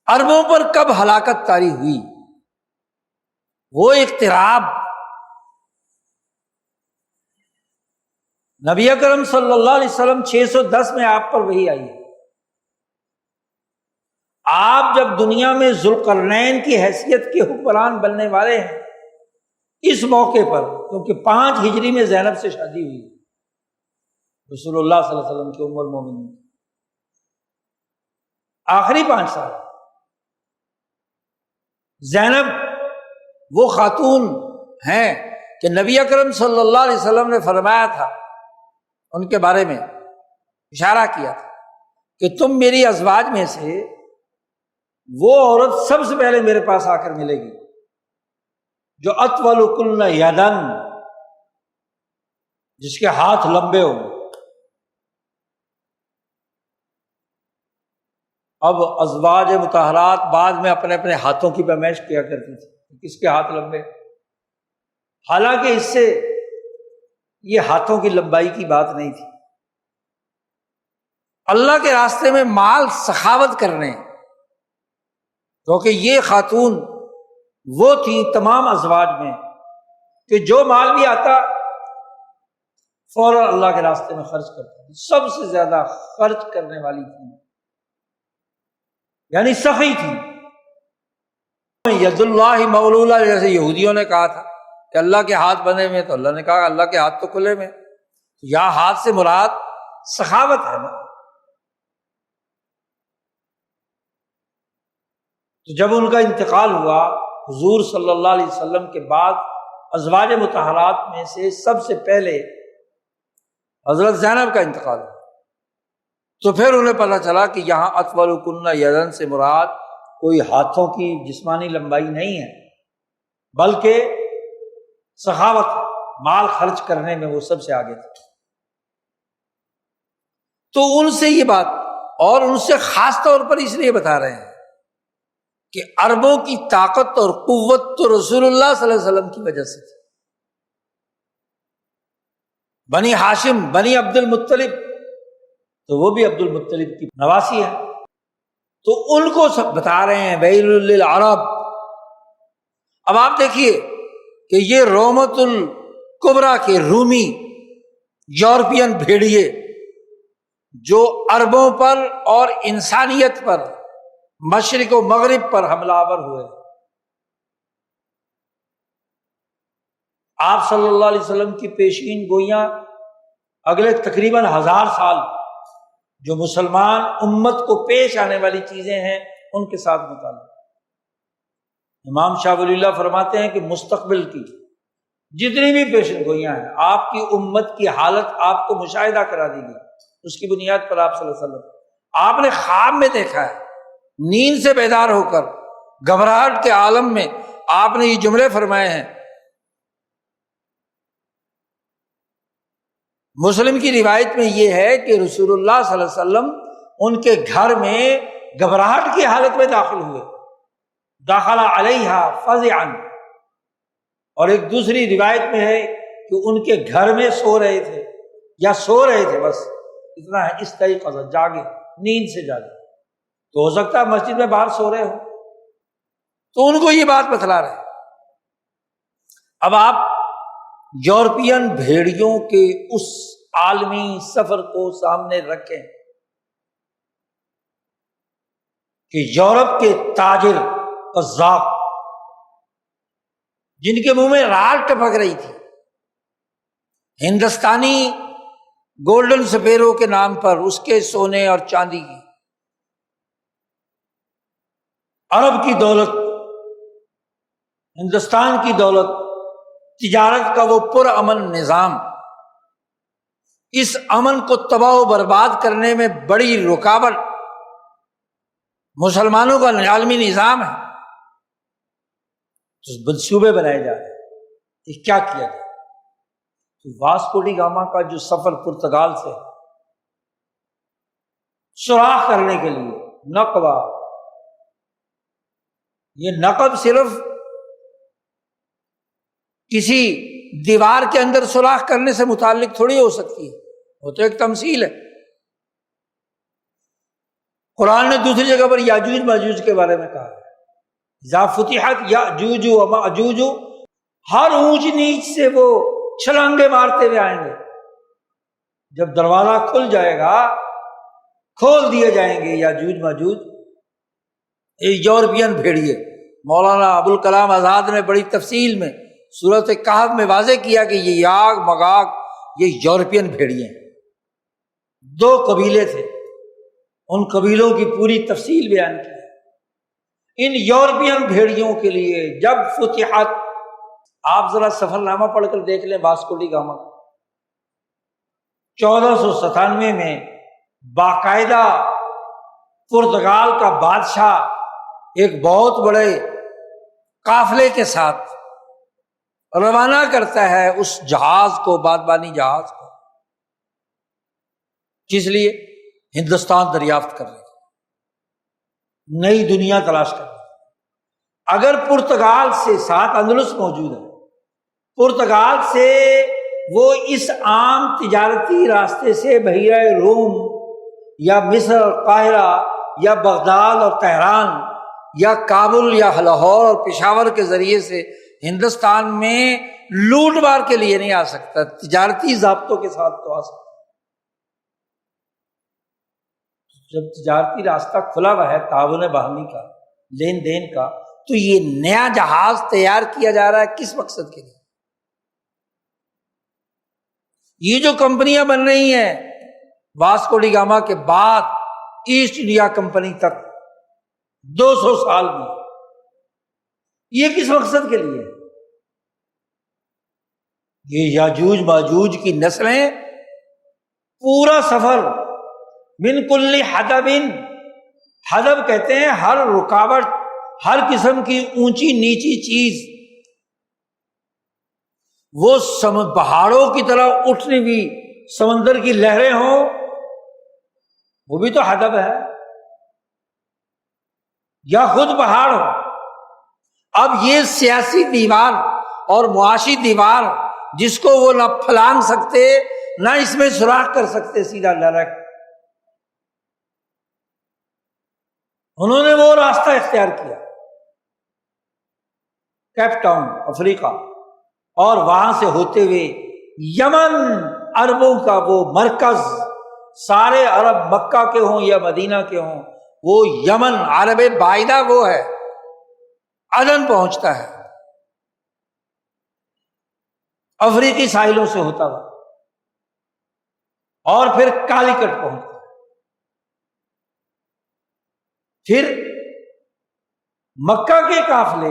S1: عربوں پر کب ہلاکت طاری ہوئی؟ وہ اقتراب نبی اکرم صلی اللہ علیہ وسلم 610 میں آپ پر وحی آئی ہے۔ آپ جب دنیا میں ذوالقرنین کی حیثیت کے حکمران بننے والے ہیں، اس موقع پر، کیونکہ 5 ہجری میں زینب سے شادی ہوئی رسول اللہ صلی اللہ علیہ وسلم کی ام المومنین، آخری 5 سال۔ زینب وہ خاتون ہیں کہ نبی اکرم صلی اللہ علیہ وسلم نے فرمایا تھا، ان کے بارے میں اشارہ کیا تھا کہ تم میری ازواج میں سے وہ عورت سب سے پہلے میرے پاس آ کر ملے گی جو اطول کن یدن، جس کے ہاتھ لمبے ہوں۔ اب ازواج مطہرات بعد میں اپنے اپنے ہاتھوں کی پیمائش کیا کرتی تھی، کس کے ہاتھ لمبے، حالانکہ اس سے یہ ہاتھوں کی لمبائی کی بات نہیں تھی۔ اللہ کے راستے میں مال سخاوت کرنے، کیونکہ یہ خاتون وہ تھی تمام ازواج میں کہ جو مال بھی آتا فوراً اللہ کے راستے میں خرچ کرتی تھی، سب سے زیادہ خرچ کرنے والی تھی، یعنی سخی تھی۔ ید اللہ مغلولہ، جیسے یہودیوں نے کہا تھا کہ اللہ کے ہاتھ بندھے ہوئے، تو اللہ نے کہا اللہ کے ہاتھ تو کھلے میں، یہاں ہاتھ سے مراد سخاوت ہے نا۔ تو جب ان کا انتقال ہوا حضور صلی اللہ علیہ وسلم کے بعد، ازواج مطہرات میں سے سب سے پہلے حضرت زینب کا انتقال ہوا، تو پھر انہیں پتہ چلا کہ یہاں اطول کن یدن سے مراد کوئی ہاتھوں کی جسمانی لمبائی نہیں ہے، بلکہ سخاوت، مال خرچ کرنے میں وہ سب سے آگے تھے۔ تو ان سے یہ بات، اور ان سے خاص طور پر اس لیے بتا رہے ہیں کہ عربوں کی طاقت اور قوت تو رسول اللہ صلی اللہ علیہ وسلم کی وجہ سے تھی۔ بنی ہاشم، بنی عبد المطلب، تو وہ بھی عبد المطلب کی نواسی ہے، تو ان کو سب بتا رہے ہیں ویل للعرب۔ اب آپ دیکھیے کہ یہ رومۃ الکبریٰ کے رومی یورپین بھیڑیے جو عربوں پر اور انسانیت پر، مشرق و مغرب پر حملہ آور ہوئے، آپ صلی اللہ علیہ وسلم کی پیشین گوئیاں اگلے تقریباً 1000 سال جو مسلمان امت کو پیش آنے والی چیزیں ہیں ان کے ساتھ متعلق۔ امام شاہ ولی اللہ فرماتے ہیں کہ مستقبل کی جتنی بھی پیشین گوئیاں ہیں، آپ کی امت کی حالت آپ کو مشاہدہ کرا دی گئی، اس کی بنیاد پر آپ صلی اللہ علیہ وسلم آپ نے خواب میں دیکھا ہے، نیند سے بیدار ہو کر گھبراہٹ کے عالم میں آپ نے یہ جملے فرمائے ہیں۔ مسلم کی روایت میں یہ ہے کہ رسول اللہ صلی اللہ علیہ وسلم ان کے گھر میں گھبراہٹ کی حالت میں داخل ہوئے، داخل علیہا فزعا، اور ایک دوسری روایت میں ہے کہ ان کے گھر میں سو رہے تھے یا سو رہے تھے، بس اتنا ہے، استيقظ، جاگے، نیند سے جاگے، تو ہو سکتا ہے مسجد میں باہر سو رہے ہو، تو ان کو یہ بات بتلا رہے۔ اب آپ یورپین بھیڑیوں کے اس عالمی سفر کو سامنے رکھیں کہ یورپ کے تاجر قذاق جن کے منہ میں راڑ ٹپک رہی تھی، ہندوستانی گولڈن سپیرو کے نام پر اس کے سونے اور چاندی کی، عرب کی دولت، ہندوستان کی دولت، تجارت کا وہ پرامن نظام، اس امن کو تباہ و برباد کرنے میں بڑی رکاوٹ مسلمانوں کا عالمی نظام ہے۔ تو منصوبے بنائے جا رہے ہیں کہ کیا کیا جائے۔ تو واسکو ڈی گاما کا جو سفر پرتگال سے سوراخ کرنے کے لیے نقبہ، یہ نقب صرف کسی دیوار کے اندر سوراخ کرنے سے متعلق تھوڑی ہو سکتی ہے، وہ تو ایک تمثیل ہے۔ قرآن نے دوسری جگہ پر یاجوج ماجوج کے بارے میں کہا ہے، اذا فتحت یاجوج و ماجوج، ہر اونچ نیچ سے وہ چھلانگے مارتے ہوئے آئیں گے، جب دروازہ کھل جائے گا، کھول دیے جائیں گے یاجوج ماجوج۔ یہ یورپین بھیڑیے، مولانا ابوالکلام آزاد نے بڑی تفصیل میں سورۃ کہف میں واضح کیا کہ یہ یاگ مگاگ یہ یورپین بھیڑیے ہیں، 2 قبیلے تھے، ان قبیلوں کی پوری تفصیل بیان کی۔ ان یورپین بھیڑیوں کے لیے جب فتحت، آپ ذرا سفر نامہ پڑھ کر دیکھ لیں واسکو ڈی گاما، 1497 میں باقاعدہ پرتگال کا بادشاہ ایک بہت بڑے قافلے کے ساتھ روانہ کرتا ہے اس جہاز کو، بادبانی جہاز کو، کس لیے؟ ہندوستان دریافت کرنے کی، نئی دنیا تلاش کرنے کی۔ اگر پرتگال سے، ساتھ اندلس موجود ہے، پرتگال سے وہ اس عام تجارتی راستے سے بحیرہ روم یا مصر اور قاہرہ یا بغداد اور تہران یا کابل یا لاہور اور پشاور کے ذریعے سے ہندوستان میں لوٹ مار کے لیے نہیں آ سکتا، تجارتی ضابطوں کے ساتھ تو آ سکتا۔ جب تجارتی راستہ کھلا ہوا ہے تعاون باہمی کا، لین دین کا، تو یہ نیا جہاز تیار کیا جا رہا ہے کس مقصد کے لیے؟ یہ جو کمپنیاں بن رہی ہیں واسکو ڈی گاما کے بعد ایسٹ انڈیا کمپنی تک 200 سال میں، یہ کس مقصد کے لیے؟ یہ یاجوج ماجوج کی نسلیں پورا سفر من کل حدب، حدب کہتے ہیں ہر رکاوٹ، ہر قسم کی اونچی نیچی چیز، وہ پہاڑوں کی طرح اٹھنے ہوئی سمندر کی لہریں ہوں، وہ بھی تو حدب ہے، یا خود پہاڑ ہو۔ اب یہ سیاسی دیوار اور معاشی دیوار جس کو وہ نہ پھلانگ سکتے نہ اس میں سوراخ کر سکتے سیدھا ڈائریکٹ، انہوں نے وہ راستہ اختیار کیا، کیپ ٹاؤن افریقہ، اور وہاں سے ہوتے ہوئے یمن، عربوں کا وہ مرکز، سارے عرب مکہ کے ہوں یا مدینہ کے ہوں، وہ یمن، عرب بعیدہ وہ ہے، عدن پہنچتا ہے، افریقی ساحلوں سے ہوتا ہوا، اور پھر کالیکٹ پہنچتا ہے۔ پھر مکہ کے قافلے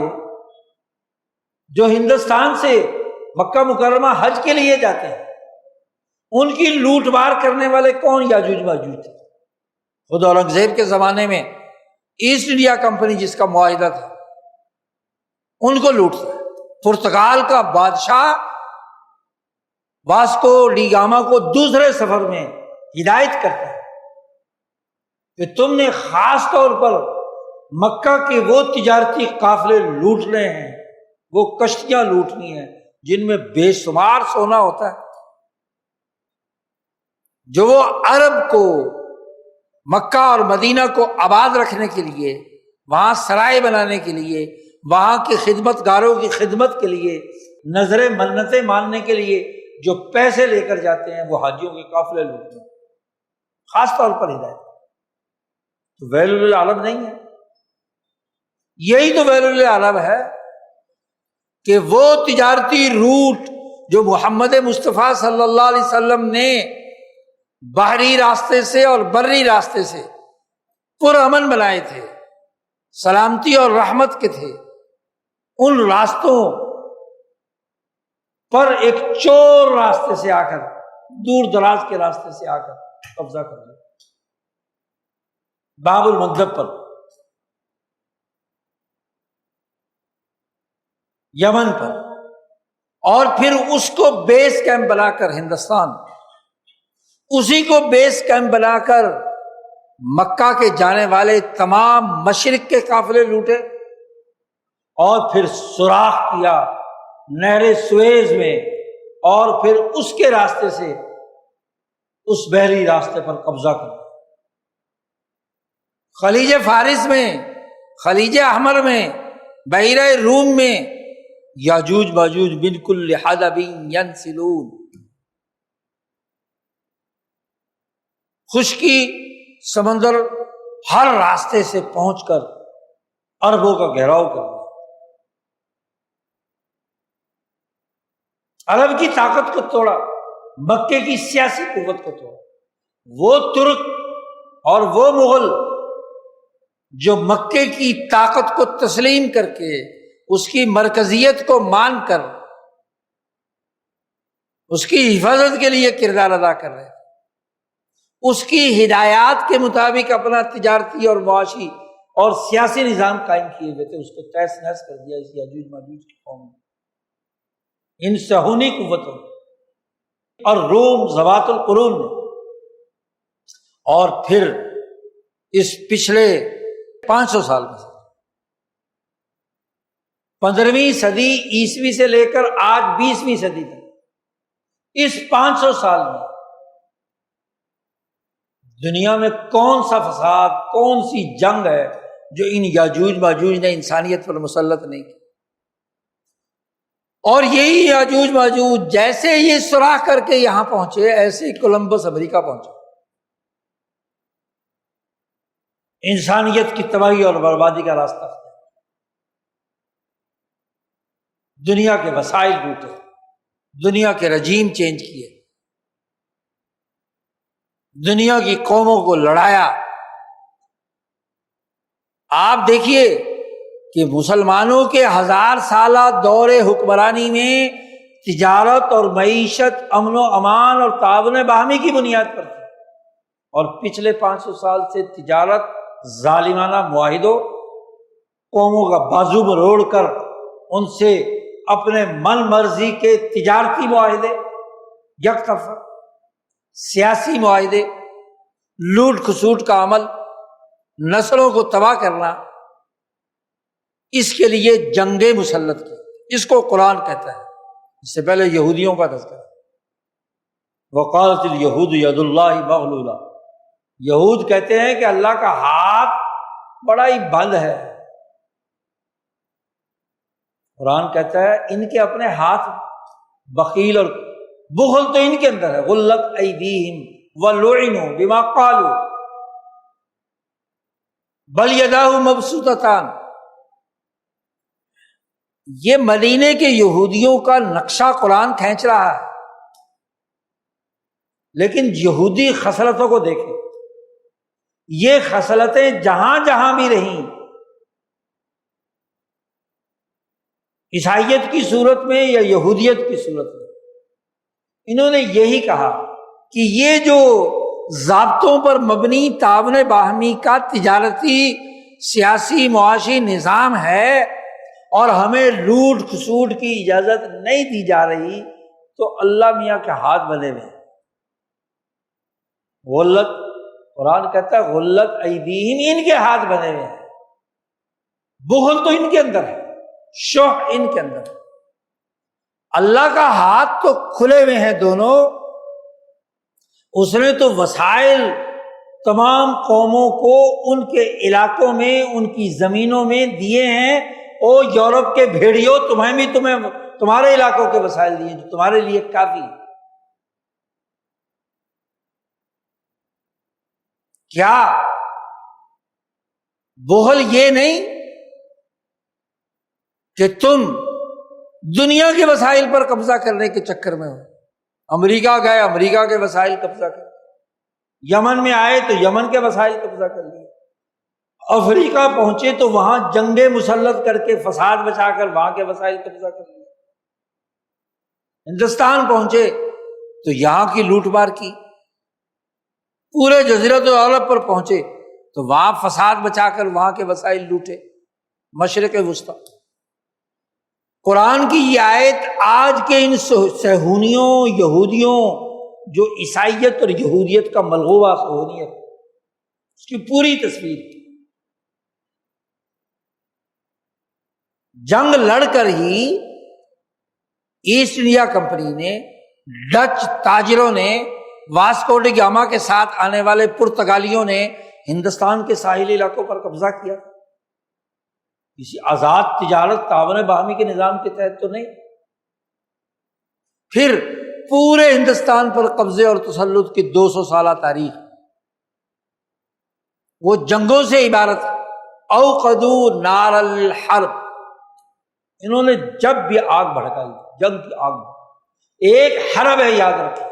S1: جو ہندوستان سے مکہ مکرمہ حج کے لیے جاتے ہیں، ان کی لوٹ مار کرنے والے کون؟ یاجوج ماجوج تھے۔ خود اورنگزیب کے زمانے میں ایسٹ انڈیا کمپنی جس کا معاہدہ تھا، ان کو لوٹتا ہے۔ پرتگال کا بادشاہ واسکو ڈی گاما کو دوسرے سفر میں ہدایت کرتا ہے کہ تم نے خاص طور پر مکہ کے وہ تجارتی قافلے لوٹنے ہیں، وہ کشتیاں لوٹنی ہیں جن میں بے شمار سونا ہوتا ہے، جو وہ عرب کو، مکہ اور مدینہ کو آباد رکھنے کے لیے، وہاں سرائے بنانے کے لیے، وہاں کے خدمت گاروں کی خدمت کے لیے، نظر منتیں ماننے کے لیے جو پیسے لے کر جاتے ہیں، وہ حاجیوں کے قافلے لوٹتے ہیں، خاص طور پر ہدایت۔ تو ویل العالم نہیں ہے، یہی تو ویل العالم ہے کہ وہ تجارتی روٹ جو محمد مصطفیٰ صلی اللہ علیہ وسلم نے بحری راستے سے اور بری راستے سے پرامن بنائے تھے، سلامتی اور رحمت کے تھے، ان راستوں پر ایک چور راستے سے آ کر، دور دراز کے راستے سے آ کر قبضہ کر لیا، باب المندب پر، یمن پر، اور پھر اس کو بیس کیمپ بنا کر ہندوستان، اسی کو بیس کیمپ بنا کر مکہ کے جانے والے تمام مشرق کے قافلے لوٹے، اور پھر سوراخ کیا نہر سویز میں، اور پھر اس کے راستے سے اس بحری راستے پر قبضہ کر، خلیج فارس میں، خلیج احمر میں، بحیرہ روم میں، یاجوج ماجوج من کل حدب ینسلون، خشکی سمندر ہر راستے سے پہنچ کر عربوں کا گھیراؤ کر دیا، عرب کی طاقت کو توڑا، مکے کی سیاسی قوت کو توڑا۔ وہ ترک اور وہ مغل جو مکے کی طاقت کو تسلیم کر کے، اس کی مرکزیت کو مان کر، اس کی حفاظت کے لیے کردار ادا کر رہے ہیں، اس کی ہدایات کے مطابق اپنا تجارتی اور معاشی اور سیاسی نظام قائم کیے ہوئے تھے، اس کو تہس نہس کر دیا اس یاجوج ماجوج کی قوم نے۔ ان سہونی قوتوں اور روم ذوات القرون نے، اور پھر اس پچھلے 500 سال میں 15ویں صدی عیسوی سے لے کر آج 20ویں صدی تک، اس 500 سال میں دنیا میں کون سا فساد، کون سی جنگ ہے جو ان یاجوج ماجوج نے انسانیت پر مسلط نہیں کی؟ اور یہی یاجوج ماجوج جیسے یہ سوراخ کر کے یہاں پہنچے، ایسے ہی کولمبس امریکہ پہنچے، انسانیت کی تباہی اور بربادی کا راستہ اختیار، دنیا کے وسائل لوٹے، دنیا کے رجیم چینج کیے، دنیا کی قوموں کو لڑایا۔ آپ دیکھیے کہ مسلمانوں کے 1000 سالہ دور حکمرانی میں تجارت اور معیشت امن و امان اور تعاون باہمی کی بنیاد پر تھی، اور پچھلے 500 سال سے تجارت ظالمانہ معاہدوں، قوموں کا بازو مروڑ کر ان سے اپنے من مرضی کے تجارتی معاہدے، یک طرفہ سیاسی معاہدے، لوٹ کھسوٹ کا عمل، نسلوں کو تباہ کرنا، اس کے لیے جنگیں مسلط کی۔ اس کو قرآن کہتا ہے۔ اس سے پہلے یہودیوں کا تذکرہ، وقالت الیہود ید اللہ مغلولہ، یہود کہتے ہیں کہ اللہ کا ہاتھ بڑا ہی بند ہے۔ قرآن کہتا ہے ان کے اپنے ہاتھ بخیل اور بخل تو ان کے اندر ہے، غلت ایدیہم ولعنوا بما قالوا بل یداہ مبسوطتان۔ یہ مدینے کے یہودیوں کا نقشہ قرآن کھینچ رہا ہے، لیکن یہودی خصلتوں کو دیکھیں، یہ خصلتیں جہاں جہاں بھی رہیں، عیسائیت کی صورت میں یا یہودیت کی صورت میں، انہوں نے یہی کہا کہ یہ جو ضابطوں پر مبنی تعاون باہمی کا تجارتی سیاسی معاشی نظام ہے اور ہمیں لوٹ کھسوٹ کی اجازت نہیں دی جا رہی، تو اللہ میاں کے ہاتھ بندھے ہوئے ہیں۔ غلت، قرآن کہتا ہے غلت ایدیہم، ان کے ہاتھ بندھے ہوئے ہیں، بخل تو ان کے اندر ہے، شح ان کے اندر ہے۔ اللہ کا ہاتھ تو کھلے ہوئے ہیں دونوں، اس نے تو وسائل تمام قوموں کو ان کے علاقوں میں، ان کی زمینوں میں دیے ہیں۔ او یورپ کے بھیڑیوں، تمہیں بھی تمہارے علاقوں کے وسائل دیے جو تمہارے لیے کافی ہے۔ کیا بخل یہ نہیں کہ تم دنیا کے وسائل پر قبضہ کرنے کے چکر میں ہو؟ امریکہ گئے، امریکہ کے وسائل قبضہ کر، یمن میں آئے تو یمن کے وسائل قبضہ کر لیے، افریقہ پہنچے تو وہاں جنگیں مسلط کر کے فساد بچا کر وہاں کے وسائل قبضہ کر لیے، ہندوستان پہنچے تو یہاں کی لوٹ مار کی، پورے جزیرۃ العرب پر پہنچے تو وہاں فساد بچا کر وہاں کے وسائل لوٹے، مشرق وسطی۔ قرآن کی یہ آیت آج کے ان صہیونیوں، یہودیوں جو عیسائیت اور یہودیت کا ملغوبہ صہیونیت، اس کی پوری تصویر۔ جنگ لڑ کر ہی ایسٹ انڈیا کمپنی نے، ڈچ تاجروں نے، واسکو ڈی گاما کے ساتھ آنے والے پرتگالیوں نے ہندوستان کے ساحلی علاقوں پر قبضہ کیا، کسی آزاد تجارت تعاون باہمی کے نظام کے تحت تو نہیں۔ پھر پورے ہندوستان پر قبضے اور تسلط کی 200 سالہ تاریخ وہ جنگوں سے عبارت ہے۔ اوقدوا نار الحرب، انہوں نے جب بھی آگ بھڑکائی، جنگ کی آگ، ایک حرب ہے، یاد رکھیں،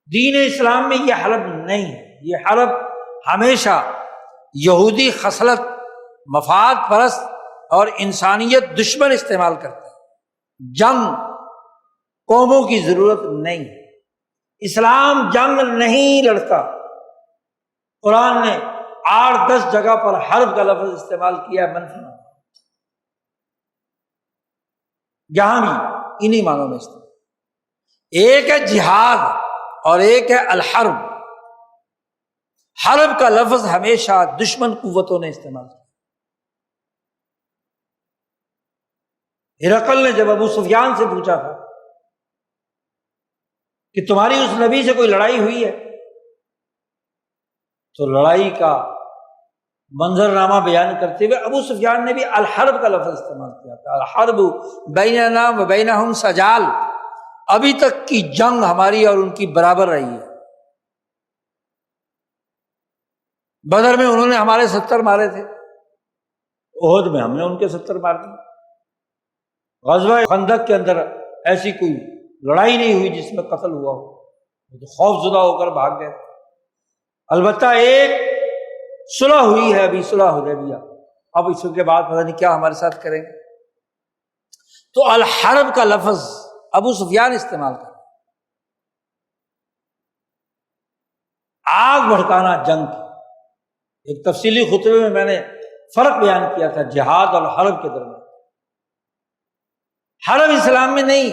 S1: دین اسلام میں یہ حرب نہیں ہے۔ یہ حرب ہمیشہ یہودی خصلت، مفاد پرست اور انسانیت دشمن استعمال کرتے ہیں۔ جنگ قوموں کی ضرورت نہیں ہے، اسلام جنگ نہیں لڑتا۔ قرآن نے 8-10 جگہ پر حرب کا لفظ استعمال کیا ہے، منفی۔ یہاں بھی انہی معنوں میں استعمال. ایک ہے جہاد اور ایک ہے الحرب. حرب کا لفظ ہمیشہ دشمن قوتوں نے استعمال کیا. ہرقل نے جب ابو سفیان سے پوچھا تھا کہ تمہاری اس نبی سے کوئی لڑائی ہوئی ہے، تو لڑائی کا منظرنامہ بیان کرتے ہوئے ابو سفیان نے بھی الحرب کا لفظ استعمال کیا تھا. الحرب بیننا و بینہم سجال، ابھی تک کی جنگ ہماری اور ان کی برابر رہی ہے. بدر میں انہوں نے ہمارے 70 مارے تھے، احد میں ہم نے ان کے 70 مار دیے. غزوہ خندق کے اندر ایسی کوئی لڑائی نہیں ہوئی جس میں قتل ہوا ہو، تو خوف زدہ ہو کر بھاگ گئے. البتہ ایک صلح ہوئی ہے ابھی، صلح حدیبیہ، اب اس کے بعد پتہ نہیں کیا ہمارے ساتھ کریں گے. تو الحرب کا لفظ ابو سفیان استعمال کر، آگ بھڑکانا جنگ کی. ایک تفصیلی خطبے میں نے فرق بیان کیا تھا جہاد اور حرب کے درمیان. حرب اسلام میں نہیں،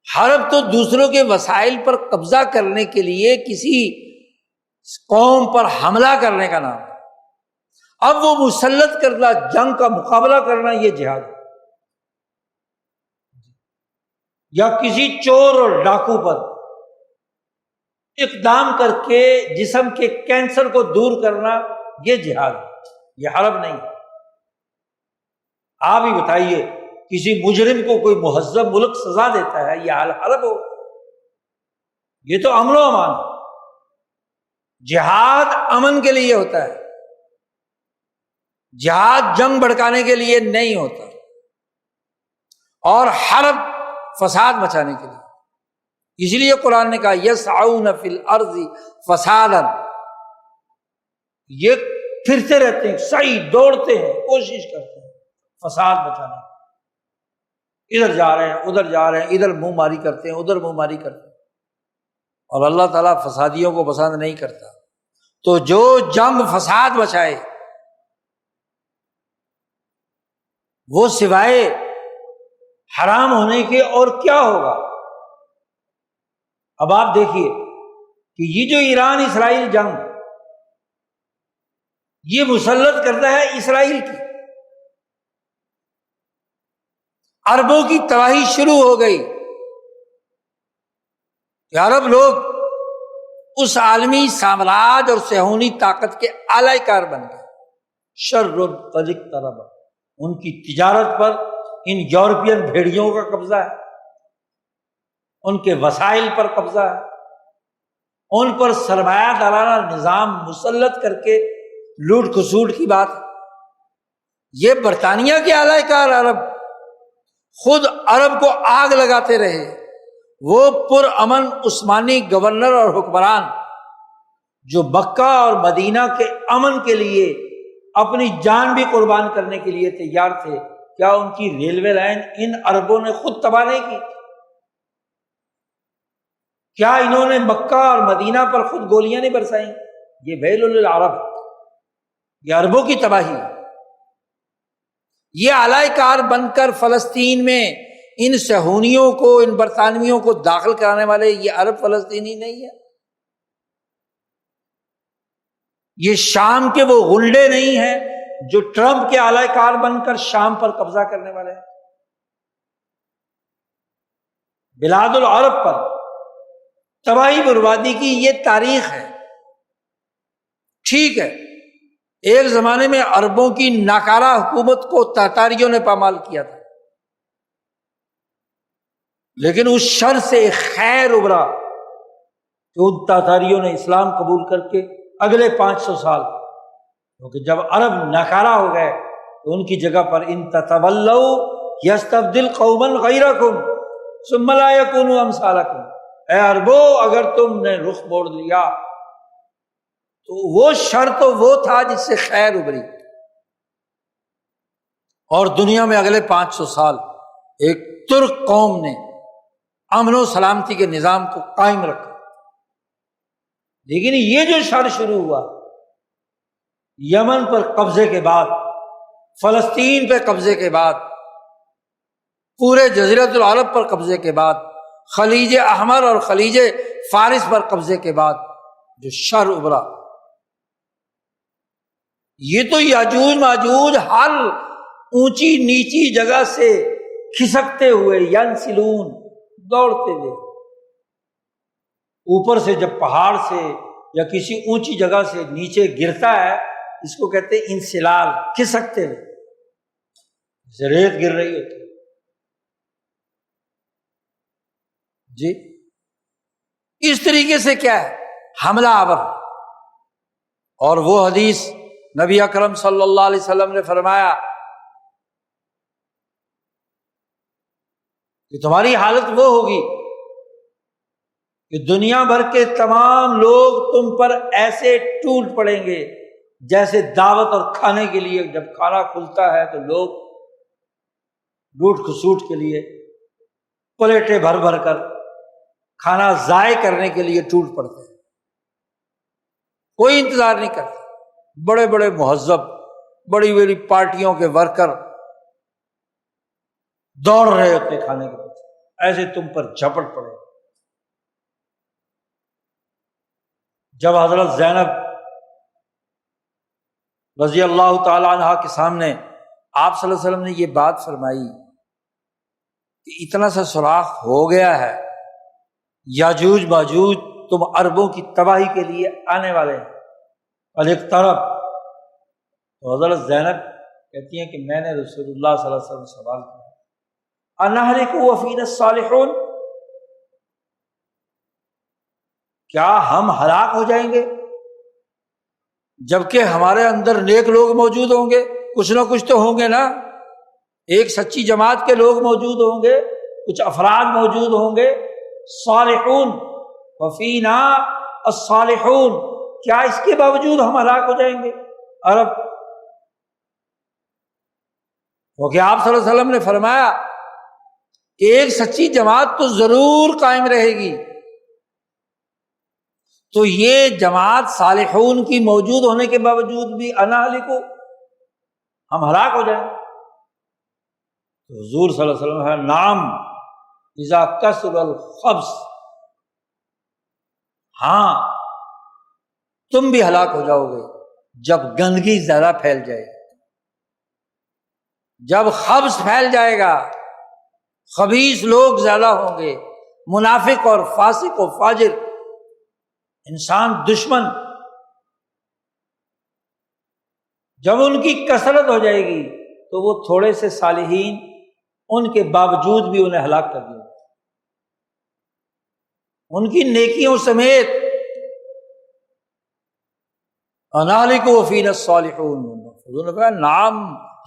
S1: حرب تو دوسروں کے وسائل پر قبضہ کرنے کے لیے کسی قوم پر حملہ کرنے کا نام ہے. اب وہ مسلط کردہ جنگ کا مقابلہ کرنا یہ جہاد ہے. یا کسی چور اور ڈاکو پر اقدام کر کے جسم کے کینسر کو دور کرنا یہ جہاد ہے، یہ حرب نہیں. آپ ہی بتائیے کسی مجرم کو کوئی مہذب ملک سزا دیتا ہے، یہ الحرب ہو؟ یہ تو امن و امان ہے. جہاد امن کے لیے ہوتا ہے، جہاد جنگ بھڑکانے کے لیے نہیں ہوتا، اور حرب فساد مچانے کے لیے. اس لیے قرآن نے کہا یسعون فی الارض فسادا، یہ پھرتے رہتے ہیں، سعی دوڑتے ہیں، کوشش کرتے ہیں فساد بچانے. ادھر جا رہے ہیں ادھر جا رہے ہیں، ادھر منہ ماری کرتے ہیں ادھر منہ ماری کرتے ہیں، اور اللہ تعالیٰ فسادیوں کو پسند نہیں کرتا. تو جو جنگ فساد بچائے وہ سوائے حرام ہونے کے اور کیا ہوگا؟ اب آپ دیکھیے کہ یہ جو ایران اسرائیل جنگ یہ مسلط کرتا ہے اسرائیل کی. عربوں کی تباہی شروع ہو گئی کہ عرب لوگ اس عالمی سامراج اور صہیونی طاقت کے اعلی کار بن گئے. شر قد اقترب، ان کی تجارت پر ان یورپین بھیڑیوں کا قبضہ ہے، ان کے وسائل پر قبضہ ہے، ان پر سرمایہ دارانہ نظام مسلط کر کے لوٹ کھسوٹ کی بات ہے. یہ برطانیہ کے اعلی کار عرب خود عرب کو آگ لگاتے رہے. وہ پرامن عثمانی گورنر اور حکمران جو مکہ اور مدینہ کے امن کے لیے اپنی جان بھی قربان کرنے کے لیے تیار تھے، کیا ان کی ریلوے لائن ان عربوں نے خود تباہ نہیں کی؟ کیا انہوں نے مکہ اور مدینہ پر خود گولیاں نہیں برسائیں؟ یہ ویل للعرب، یہ عربوں کی تباہی. یہ اعلی کار بن کر فلسطین میں ان صہیونیوں کو، ان برطانویوں کو داخل کرانے والے یہ عرب فلسطینی نہیں ہے. یہ شام کے وہ غنڈے نہیں ہیں جو ٹرمپ کے اعلی کار بن کر شام پر قبضہ کرنے والے ہیں. بلاد العرب پر تباہی بربادی کی یہ تاریخ ہے. ٹھیک ہے، ایک زمانے میں عربوں کی ناکارہ حکومت کو تاتاریوں نے پامال کیا تھا، لیکن اس شر سے خیر ابھرا کہ ان تاتاریوں نے اسلام قبول کر کے اگلے 500 سال، کیونکہ جب عرب ناکارہ ہو گئے تو ان کی جگہ پر ان تتولوا یستبدل قوما غیرکم ثم لا یکونوا امثالکم. اے عربو، اگر تم نے رخ موڑ لیا تو وہ شر تو وہ تھا جس سے خیر ابھری، اور دنیا میں اگلے 500 سال ایک ترک قوم نے امن و سلامتی کے نظام کو قائم رکھا. لیکن یہ جو شر شروع ہوا یمن پر قبضے کے بعد، فلسطین پہ قبضے کے بعد، پورے جزیرۃ العرب پر قبضے کے بعد، خلیج احمر اور خلیج فارس پر قبضے کے بعد جو شر ابھرا، یہ تو یاجوج ماجوج ہر اونچی نیچی جگہ سے کھسکتے ہوئے، ینسلون، دوڑتے ہوئے اوپر سے جب پہاڑ سے یا کسی اونچی جگہ سے نیچے گرتا ہے، اس کو کہتے ہیں انسلال، کھسکتے ہوئے، جیسے ریت گر رہی ہوتی جی، اس طریقے سے کیا ہے، حملہ آور۔ اور وہ حدیث نبی اکرم صلی اللہ علیہ وسلم نے فرمایا کہ تمہاری حالت وہ ہوگی کہ دنیا بھر کے تمام لوگ تم پر ایسے ٹوٹ پڑیں گے جیسے دعوت اور کھانے کے لیے جب کھانا کھلتا ہے تو لوگ لوٹ کھسوٹ کے لیے پلیٹیں بھر بھر کر کھانا ضائع کرنے کے لیے ٹوٹ پڑتے ہیں، کوئی انتظار نہیں کرتا۔ بڑے بڑے مہذب، بڑی بڑی پارٹیوں کے ورکر دوڑ رہے ہوتے کھانے کے پیچھے، ایسے تم پر جھپٹ پڑے۔ جب حضرت زینب رضی اللہ تعالی عنہا کے سامنے آپ صلی اللہ علیہ وسلم نے یہ بات فرمائی کہ اتنا سا سوراخ ہو گیا ہے، یاجوج ماجوج تم عربوں کی تباہی کے لیے آنے والے ہیں، الاقترب، تو حضرت زینب کہتی ہیں کہ میں نے رسول اللہ صلی اللہ علیہ وسلم سے سوال کیا، انہلک وفینا الصالحون، کیا ہم ہلاک ہو جائیں گے جبکہ ہمارے اندر نیک لوگ موجود ہوں گے؟ کچھ نہ کچھ تو ہوں گے نا، ایک سچی جماعت کے لوگ موجود ہوں گے، کچھ افراد موجود ہوں گے، صالحون، وفینا الصالحون، کیا اس کے باوجود ہم ہلاک ہو جائیں گے عرب؟ کیونکہ آپ صلی اللہ علیہ وسلم نے فرمایا کہ ایک سچی جماعت تو ضرور قائم رہے گی، تو یہ جماعت صالحون کی موجود ہونے کے باوجود بھی انہلکو، ہم ہلاک ہو جائیں۔ تو حضور صلی اللہ علیہ وسلم ہے نعم اذا کثر الخبث، ہاں تم بھی ہلاک ہو جاؤ گے جب گندگی زیادہ پھیل جائے، جب خبث پھیل جائے گا، خبیث لوگ زیادہ ہوں گے، منافق اور فاسق و فاجر، انسان دشمن، جب ان کی کثرت ہو جائے گی تو وہ تھوڑے سے صالحین ان کے باوجود بھی انہیں ہلاک کر دیں گے، ان کی نیکیوں سمیت۔ انہلک وفینا الصالحون، حضور نے کہا نعم،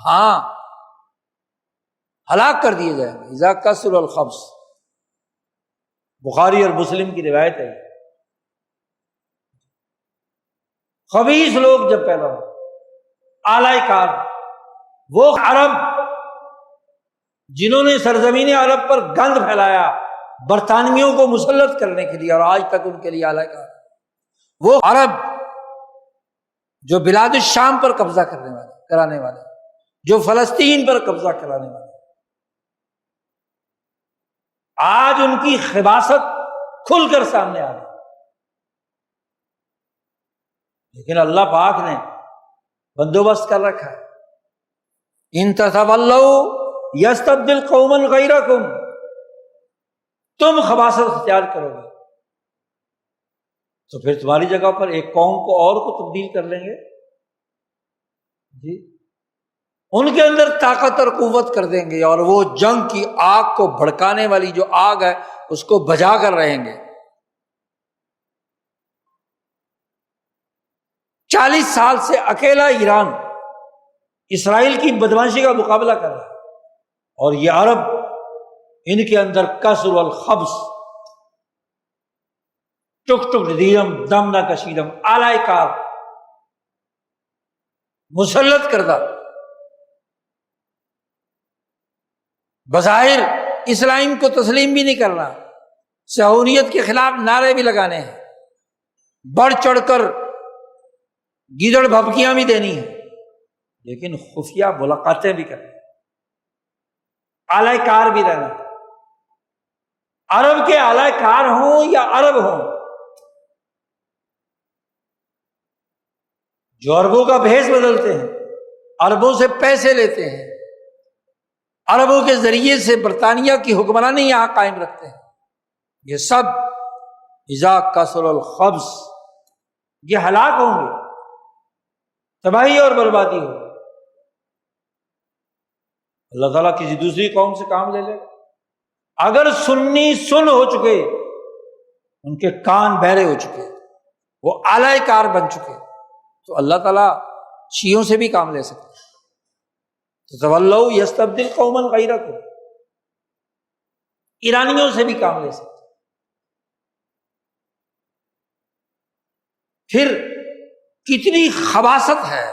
S1: ہاں ہلاک کر دیے جائیں گے، اذا کثر الخبث، بخاری اور مسلم کی روایت ہے۔ خبیث لوگ جب پیدا ہو، اعلی کار، وہ عرب جنہوں نے سرزمین عرب پر گند پھیلایا برطانویوں کو مسلط کرنے کے لیے، اور آج تک ان کے لیے اعلی کار، وہ عرب جو بلاد الشام پر قبضہ کرانے والے، جو فلسطین پر قبضہ کرانے والے، آج ان کی خباثت کھل کر سامنے آ رہی، لیکن اللہ پاک نے بندوبست کر رکھا ہے، ان تتولوا یستبدل قوما غیرکم، تم خباثت اختیار کرو گے تو پھر تمہاری جگہ پر ایک قوم کو اور کو تبدیل کر لیں گے جی، ان کے اندر طاقت اور قوت کر دیں گے، اور وہ جنگ کی آگ کو بھڑکانے والی جو آگ ہے اس کو بجھا کر رہیں گے۔ 40 سال سے اکیلا ایران اسرائیل کی بدمعاشی کا مقابلہ کر رہا ہے، اور یہ عرب ان کے اندر کثر الخبث، ٹک ٹک ندیرم دم نہ کشیدم، اعلی کار، مسلط کردہ، بظاہر اسرائیل کو تسلیم بھی نہیں کرنا، صہیونیت کے خلاف نعرے بھی لگانے ہیں، بڑھ چڑھ کر گیدڑ بھبکیاں بھی دینی ہیں، لیکن خفیہ ملاقاتیں بھی کرنی ہیں، اعلی کار بھی رہنا، عرب کے اعلی کار ہوں یا عرب ہوں، جو عربوں کا بھیس بدلتے ہیں، عربوں سے پیسے لیتے ہیں، عربوں کے ذریعے سے برطانیہ کی حکمرانی یہاں قائم رکھتے ہیں، یہ سب اذا کثر الخبث، یہ ہلاک ہوں گے، تباہی اور بربادی ہوگی۔ اللہ تعالیٰ کسی دوسری قوم سے کام لے لے گا۔ اگر سنی سن ہو چکے، ان کے کان بہرے ہو چکے، وہ اعلی کار بن چکے، تو اللہ تعالیٰ شیعوں سے بھی کام لے سکتے ہیں۔ تولوا یستبدل قوما غیرکم، ایرانیوں سے بھی کام لے سکتے ہیں۔ پھر کتنی خباثت ہے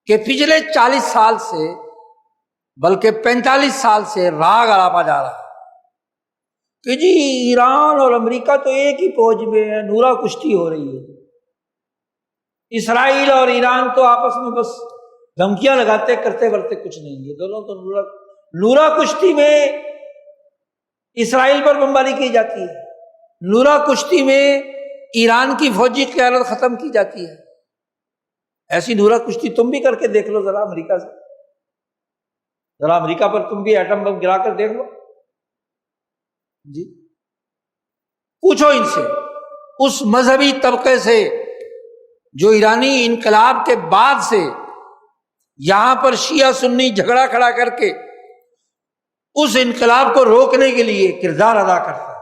S1: کہ پچھلے 40 سال سے بلکہ 45 سال سے راگ اڑاپا جا رہا ہے کہ جی ایران اور امریکہ تو ایک ہی فوج میں ہے، نورا کشتی ہو رہی ہے، اسرائیل اور ایران تو آپس میں بس دھمکیاں لگاتے کرتے ورتے کچھ نہیں، یہ دونوں تو نورا کشتی میں اسرائیل پر بمباری کی جاتی ہے، نورا کشتی میں ایران کی فوجی قیادت ختم کی جاتی ہے۔ ایسی نورا کشتی تم بھی کر کے دیکھ لو ذرا امریکہ سے، ذرا امریکہ پر تم بھی ایٹم بم گرا کر دیکھ لو جی، پوچھو ان سے، اس مذہبی طبقے سے جو ایرانی انقلاب کے بعد سے یہاں پر شیعہ سنی جھگڑا کھڑا کر کے اس انقلاب کو روکنے کے لیے کردار ادا کرتا ہے،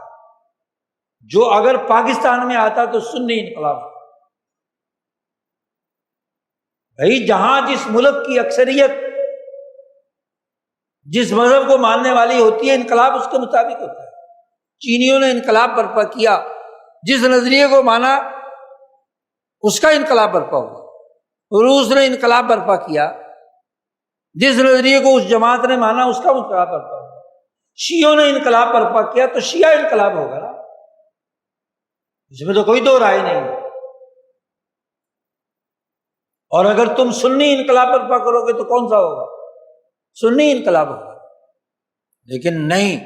S1: جو اگر پاکستان میں آتا تو سنی انقلاب ہوتا۔ بھائی جہاں جس ملک کی اکثریت جس مذہب کو ماننے والی ہوتی ہے، انقلاب اس کے مطابق ہوتا ہے۔ چینیوں نے انقلاب برپا کیا، جس نظریے کو مانا اس کا انقلاب برپا ہوا۔ روس نے انقلاب برپا کیا، جس نظریے کو اس جماعت نے مانا اس کا انقلاب برپا ہوا۔ شیعوں نے انقلاب برپا کیا تو شیعہ انقلاب ہوگا نا، اس میں تو کوئی دو رائے نہیں۔ اور اگر تم سنی انقلاب برپا کرو گے تو کون سا ہوگا؟ سنی انقلاب ہوگا۔ لیکن نہیں،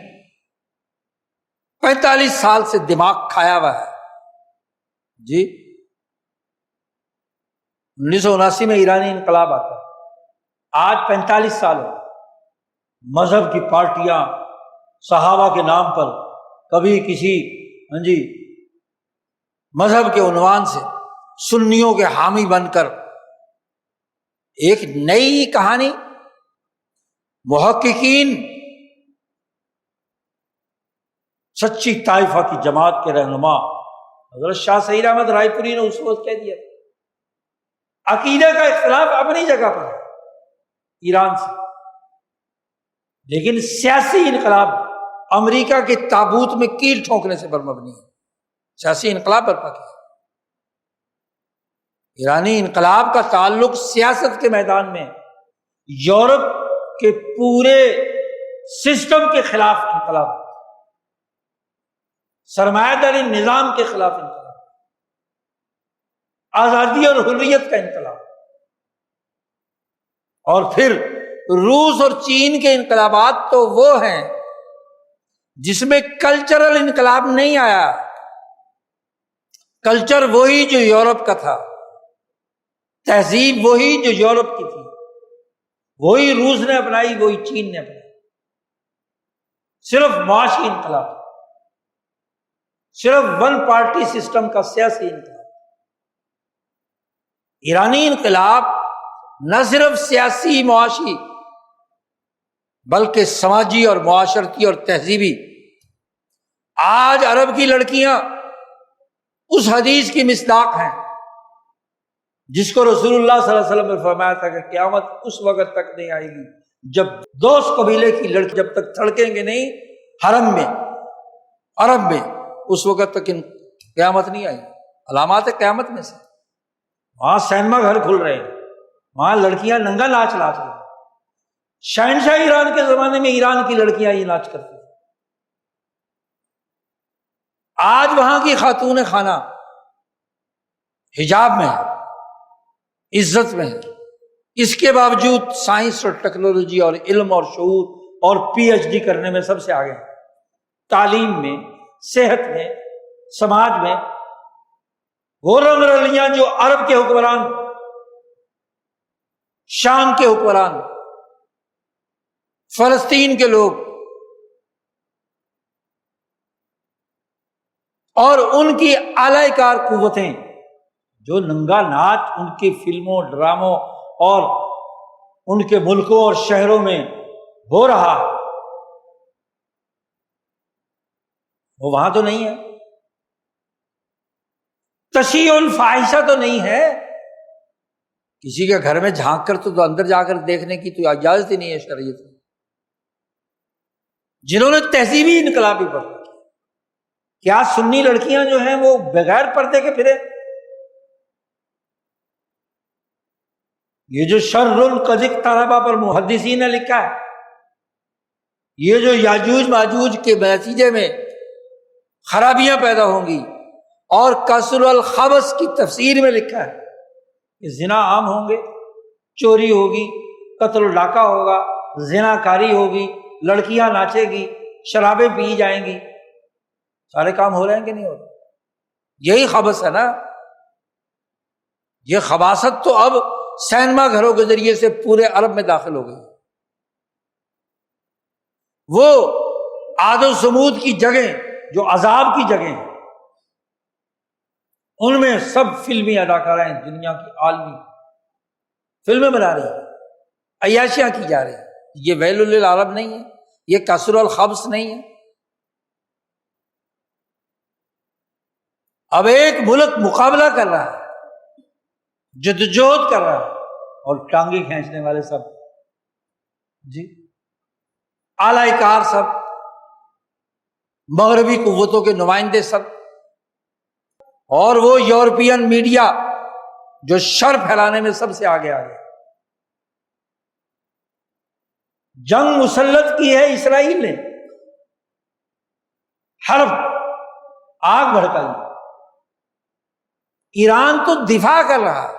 S1: 45 سال سے دماغ کھایا ہوا ہے جی۔ 1979 میں ایرانی انقلاب آتا ہے، آج 45 سال ہو، مذہب کی پارٹیاں صحابہ کے نام پر کبھی کسی مذہب کے عنوان سے سنیوں کے حامی بن کر ایک نئی کہانی، محققین سچی طائفہ کی جماعت کے رہنما حضرت شاہ سعید احمد رائے پوری نے اس وقت کہہ دیا، عقیدہ کا اختلاف اپنی جگہ پر ہے ایران سے، لیکن سیاسی انقلاب امریکہ کے تابوت میں کیل ٹھونکنے سے بر مبنی ہے۔ سیاسی انقلاب برپا کیا، ایرانی انقلاب کا تعلق سیاست کے میدان میں یورپ کے پورے سسٹم کے خلاف انقلاب، سرمایہ داری نظام کے خلاف انقلاب، آزادی اور حریت کا انقلاب۔ اور پھر روس اور چین کے انقلابات تو وہ ہیں جس میں کلچرل انقلاب نہیں آیا، کلچر وہی جو یورپ کا تھا، تہذیب وہی جو یورپ کی تھی، وہی روس نے اپنائی، وہی چین نے اپنائی، صرف معاشی انقلاب، صرف ون پارٹی سسٹم کا سیاسی انقلاب۔ ایرانی انقلاب نہ صرف سیاسی معاشی بلکہ سماجی اور معاشرتی اور تہذیبی۔ آج عرب کی لڑکیاں اس حدیث کی مصداق ہیں جس کو رسول اللہ صلی اللہ علیہ وسلم نے فرمایا تھا کہ قیامت اس وقت تک نہیں آئے گی جب دوست قبیلے کی لڑکی جب تک تھڑکیں گے نہیں حرم میں، عرب میں، اس وقت تک قیامت نہیں آئی۔ علامات قیامت میں سے وہاں سینما گھر کھل رہے ہیں، وہاں لڑکیاں ننگا ناچ ناچ رہی ہیں۔ شہنشاہ ایران کے زمانے میں ایران کی لڑکیاں یہ ناچ کرتی ہیں۔ آج وہاں کی خاتون خانہ حجاب میں ہے، عزت میں ہے، اس کے باوجود سائنس اور ٹیکنالوجی اور علم اور شعور اور پی ایچ ڈی کرنے میں سب سے آگے ہیں، تعلیم میں، صحت میں، سماج میں۔ وہ رنگ رلیاں جو عرب کے حکمران، شام کے حکمران، فلسطین کے لوگ اور ان کی اعلی کار قوتیں، جو ننگا ناچ ان کی فلموں، ڈراموں اور ان کے ملکوں اور شہروں میں ہو رہا ہے، وہ وہاں تو نہیں ہے۔ تشیع الفاحشہ تو نہیں ہے، کسی کے گھر میں جھانک کر تو اندر جا کر دیکھنے کی تو اجازت ہی نہیں ہے شریعت میں۔ جنہوں نے تہذیبی انقلابی پر کیا سنی لڑکیاں جو ہیں وہ بغیر پردے کے پھرے؟ یہ جو شر قد اقترب پر محدثین نے لکھا ہے، یہ جو یاجوج ماجوج کے نتیجے میں خرابیاں پیدا ہوں گی، اور کثر الخبث کی تفسیر میں لکھا ہے کہ زنا عام ہوں گے، چوری ہوگی، قتل و ڈاکہ ہوگا، زنا کاری ہوگی، لڑکیاں ناچے گی، شرابیں پی جائیں گی، سارے کام ہو رہے ہیں کہ نہیں ہو رہے؟ یہی خبث ہے نا۔ یہ خباثت تو اب سینما گھروں کے ذریعے سے پورے عرب میں داخل ہو گئی۔ وہ عاد و سمود کی جگہیں جو عذاب کی جگہیں ہیں، ان میں سب فلمی اداکارائیں دنیا کی عالمی فلمیں بنا رہی ہیں، عیاشیاں کی جا رہی ہیں۔ یہ ویل للعرب نہیں ہے، یہ کثر الخبث نہیں ہے۔ اب ایک ملک مقابلہ کر رہا ہے، جدوجہد کر رہا ہے، اور ٹانگیں کھینچنے والے سب جی اعلی کار، سب مغربی قوتوں کے نمائندے سب، اور وہ یورپین میڈیا جو شر پھیلانے میں سب سے آگے آگے۔ جنگ مسلط کی ہے اسرائیل نے، حرب، آگ بھڑکائی۔ ایران تو دفاع کر رہا ہے،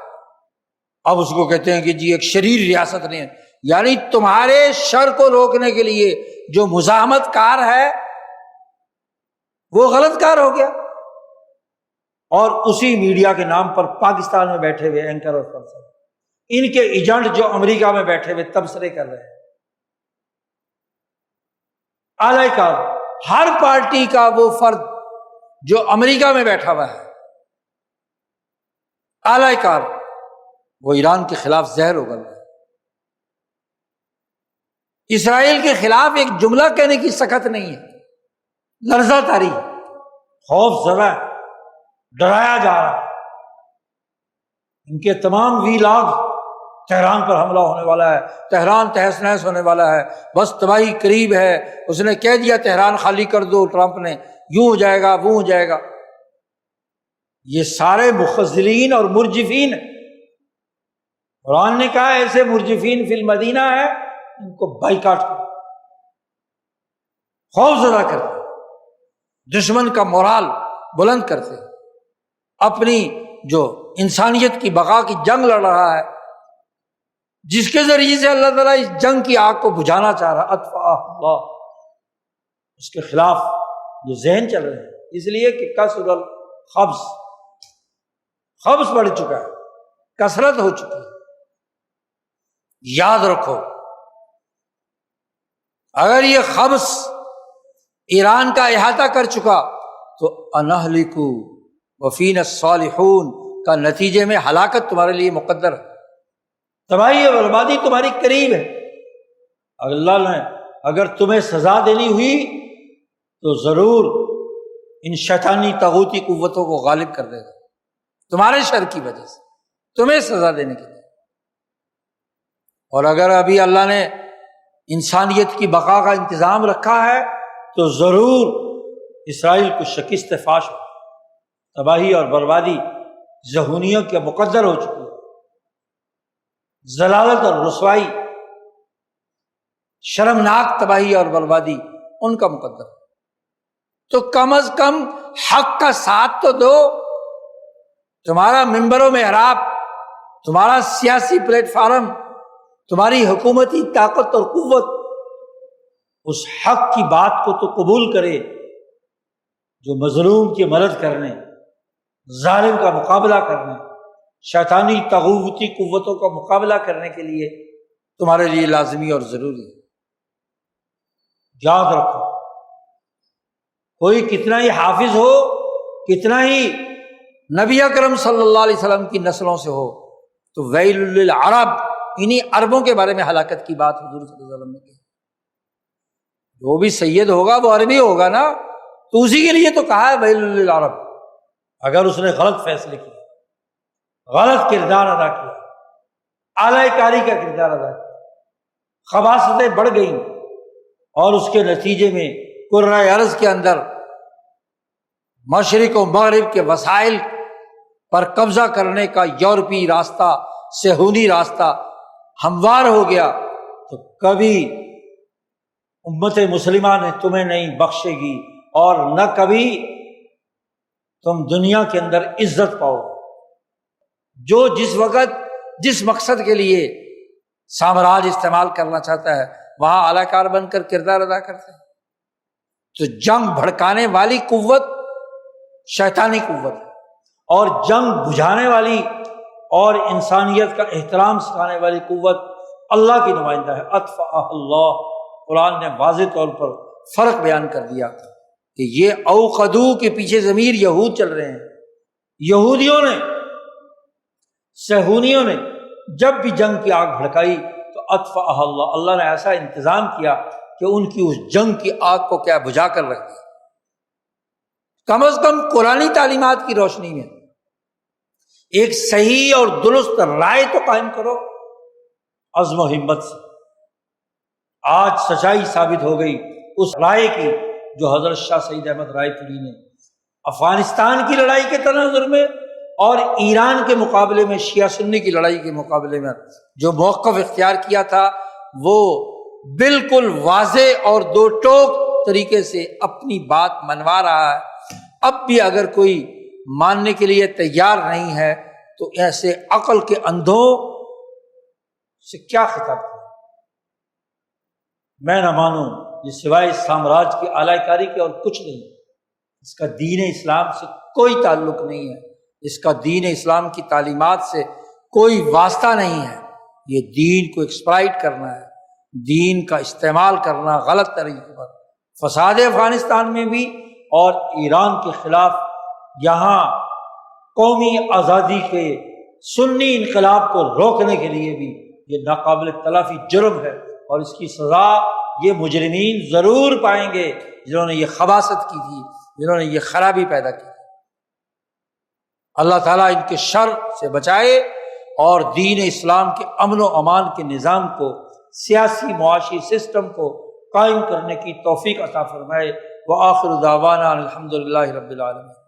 S1: اب اس کو کہتے ہیں کہ جی ایک شریر ریاست نے، یعنی تمہارے شر کو روکنے کے لیے جو مزاحمت کار ہے وہ غلط کار ہو گیا، اور اسی میڈیا کے نام پر پاکستان میں بیٹھے ہوئے اینکر اور پرسن، ان کے ایجنٹ جو امریکہ میں بیٹھے ہوئے تبصرے کر رہے ہیں۔ اعلی کار، ہر پارٹی کا وہ فرد جو امریکہ میں بیٹھا ہوا ہے، اعلی کار، وہ ایران کے خلاف زہر اگل رہا ہے۔ اسرائیل کے خلاف ایک جملہ کہنے کی سخت نہیں ہے، لرزہ طاری، خوف زدہ، ڈرایا جا رہا ہے۔ ان کے تمام ویلاگ تہران پر حملہ ہونے والا ہے، تہران تہس نہس ہونے والا ہے، بس تباہی قریب ہے، اس نے کہہ دیا تہران خالی کر دو، ٹرمپ نے، یوں ہو جائے گا، وہ ہو جائے گا۔ یہ سارے مخذلین اور مرجفین ہیں۔ قرآن نے کہا ایسے مرجفین فی المدینہ ہے، ان کو بائیکاٹ کرو، خوف زدہ کرتے، دشمن کا مورال بلند کرتے، اپنی جو انسانیت کی بقا کی جنگ لڑ رہا ہے، جس کے ذریعے سے اللہ تعالیٰ اس جنگ کی آگ کو بجھانا چاہ رہا، اطفاء اللہ، اس کے خلاف یہ ذہن چل رہے ہیں، اس لیے کہ کثر الخبث، خبث بڑھ چکا ہے، کثرت ہو چکی ہے۔ یاد رکھو، اگر یہ خبث ایران کا احاطہ کر چکا تو انہلکو وفینا الصالحون کا نتیجے میں ہلاکت تمہارے لیے مقدر ہے، تباہی اور بربادی تمہاری قریب ہے۔ اللہ نے اگر تمہیں سزا دینی ہوئی تو ضرور ان شیطانی طاغوتی قوتوں کو غالب کر دے گا، تمہارے شر کی وجہ سے تمہیں سزا دینے کے لیے۔ اور اگر ابھی اللہ نے انسانیت کی بقا کا انتظام رکھا ہے تو ضرور اسرائیل کو شکست فاش ہو، تباہی اور بربادی ذہونیوں کے مقدر ہو چکی ہے، ضلالت اور رسوائی، شرمناک تباہی اور بربادی ان کا مقدر ہے۔ تو کم از کم حق کا ساتھ تو دو۔ تمہارا منبر و محراب، تمہارا سیاسی پلیٹ فارم تمہاری حکومتی طاقت اور قوت اس حق کی بات کو تو قبول کرے جو مظلوم کی مدد کرنے، ظالم کا مقابلہ کرنے، شیطانی طاغوتی قوتوں کا مقابلہ کرنے کے لیے تمہارے لیے لازمی اور ضروری ہے۔ یاد رکھو، کوئی کتنا ہی حافظ ہو، کتنا ہی نبی اکرم صلی اللہ علیہ وسلم کی نسلوں سے ہو، تو ویل للعرب، انہی عربوں کے بارے میں ہلاکت کی بات حضور صلی اللہ علیہ وسلم نے کی۔ جو بھی سید ہوگا وہ عربی ہوگا نا، تو اسی کے لیے تو کہا ہے ویل للعرب۔ اگر اس نے غلط فیصلے کیے، غلط کردار ادا کیا، اعلی کاری کا کردار ادا کیا، خباثتیں بڑھ گئیں، اور اس کے نتیجے میں کرۂ ارض کے اندر مشرق و مغرب کے وسائل پر قبضہ کرنے کا یورپی راستہ، صہیونی راستہ ہموار ہو گیا، تو کبھی امت مسلمہ نے تمہیں نہیں بخشے گی، اور نہ کبھی تم دنیا کے اندر عزت پاؤ۔ جو جس وقت جس مقصد کے لیے سامراج استعمال کرنا چاہتا ہے وہاں اعلی کار بن کر کردار ادا کرتے ہیں۔ تو جنگ بھڑکانے والی قوت شیطانی قوت ہے، اور جنگ بجھانے والی اور انسانیت کا احترام سکھانے والی قوت اللہ کی نمائندہ ہے۔ اطفأ اللہ، قرآن نے واضح طور پر فرق بیان کر دیا کہ یہ اوقدو کے پیچھے ضمیر یہود چل رہے ہیں۔ یہودیوں نے، صہیونیوں نے جب بھی جنگ کی آگ بھڑکائی تو اطفأ اللہ، اللہ نے ایسا انتظام کیا کہ ان کی اس جنگ کی آگ کو کیا بجھا کر رکھ دیا۔ کم از کم قرآنی تعلیمات کی روشنی میں ایک صحیح اور درست رائے تو قائم کرو عزم و ہمت سے۔ آج سچائی ثابت ہو گئی اس رائے کی جو حضرت شاہ سید احمد رائے پوری نے افغانستان کی لڑائی کے تناظر میں اور ایران کے مقابلے میں، شیعہ سنی کی لڑائی کے مقابلے میں جو موقف اختیار کیا تھا، وہ بالکل واضح اور دو ٹوک طریقے سے اپنی بات منوا رہا ہے۔ اب بھی اگر کوئی ماننے کے لیے تیار نہیں ہے تو ایسے عقل کے اندھوں سے کیا خطاب کیا؟ میں نہ مانوں، یہ سوائے اس سامراج کی اعلی کاری کے اور کچھ نہیں، اس کا دین اسلام سے کوئی تعلق نہیں ہے، اس کا دین اسلام کی تعلیمات سے کوئی واسطہ نہیں ہے۔ یہ دین کو ایکسپلائٹ کرنا ہے، دین کا استعمال کرنا غلط طریقے پر، فساد افغانستان میں بھی اور ایران کے خلاف یہاں قومی آزادی کے سنی انقلاب کو روکنے کے لیے بھی یہ ناقابل تلافی جرم ہے، اور اس کی سزا یہ مجرمین ضرور پائیں گے جنہوں نے یہ خباثت کی تھی، جنہوں نے یہ خرابی پیدا کی تھی۔ اللہ تعالیٰ ان کے شر سے بچائے اور دین اسلام کے امن و امان کے نظام کو، سیاسی معاشی سسٹم کو قائم کرنے کی توفیق عطا فرمائے۔ وآخر دعوانا الحمد للہ رب العالمین۔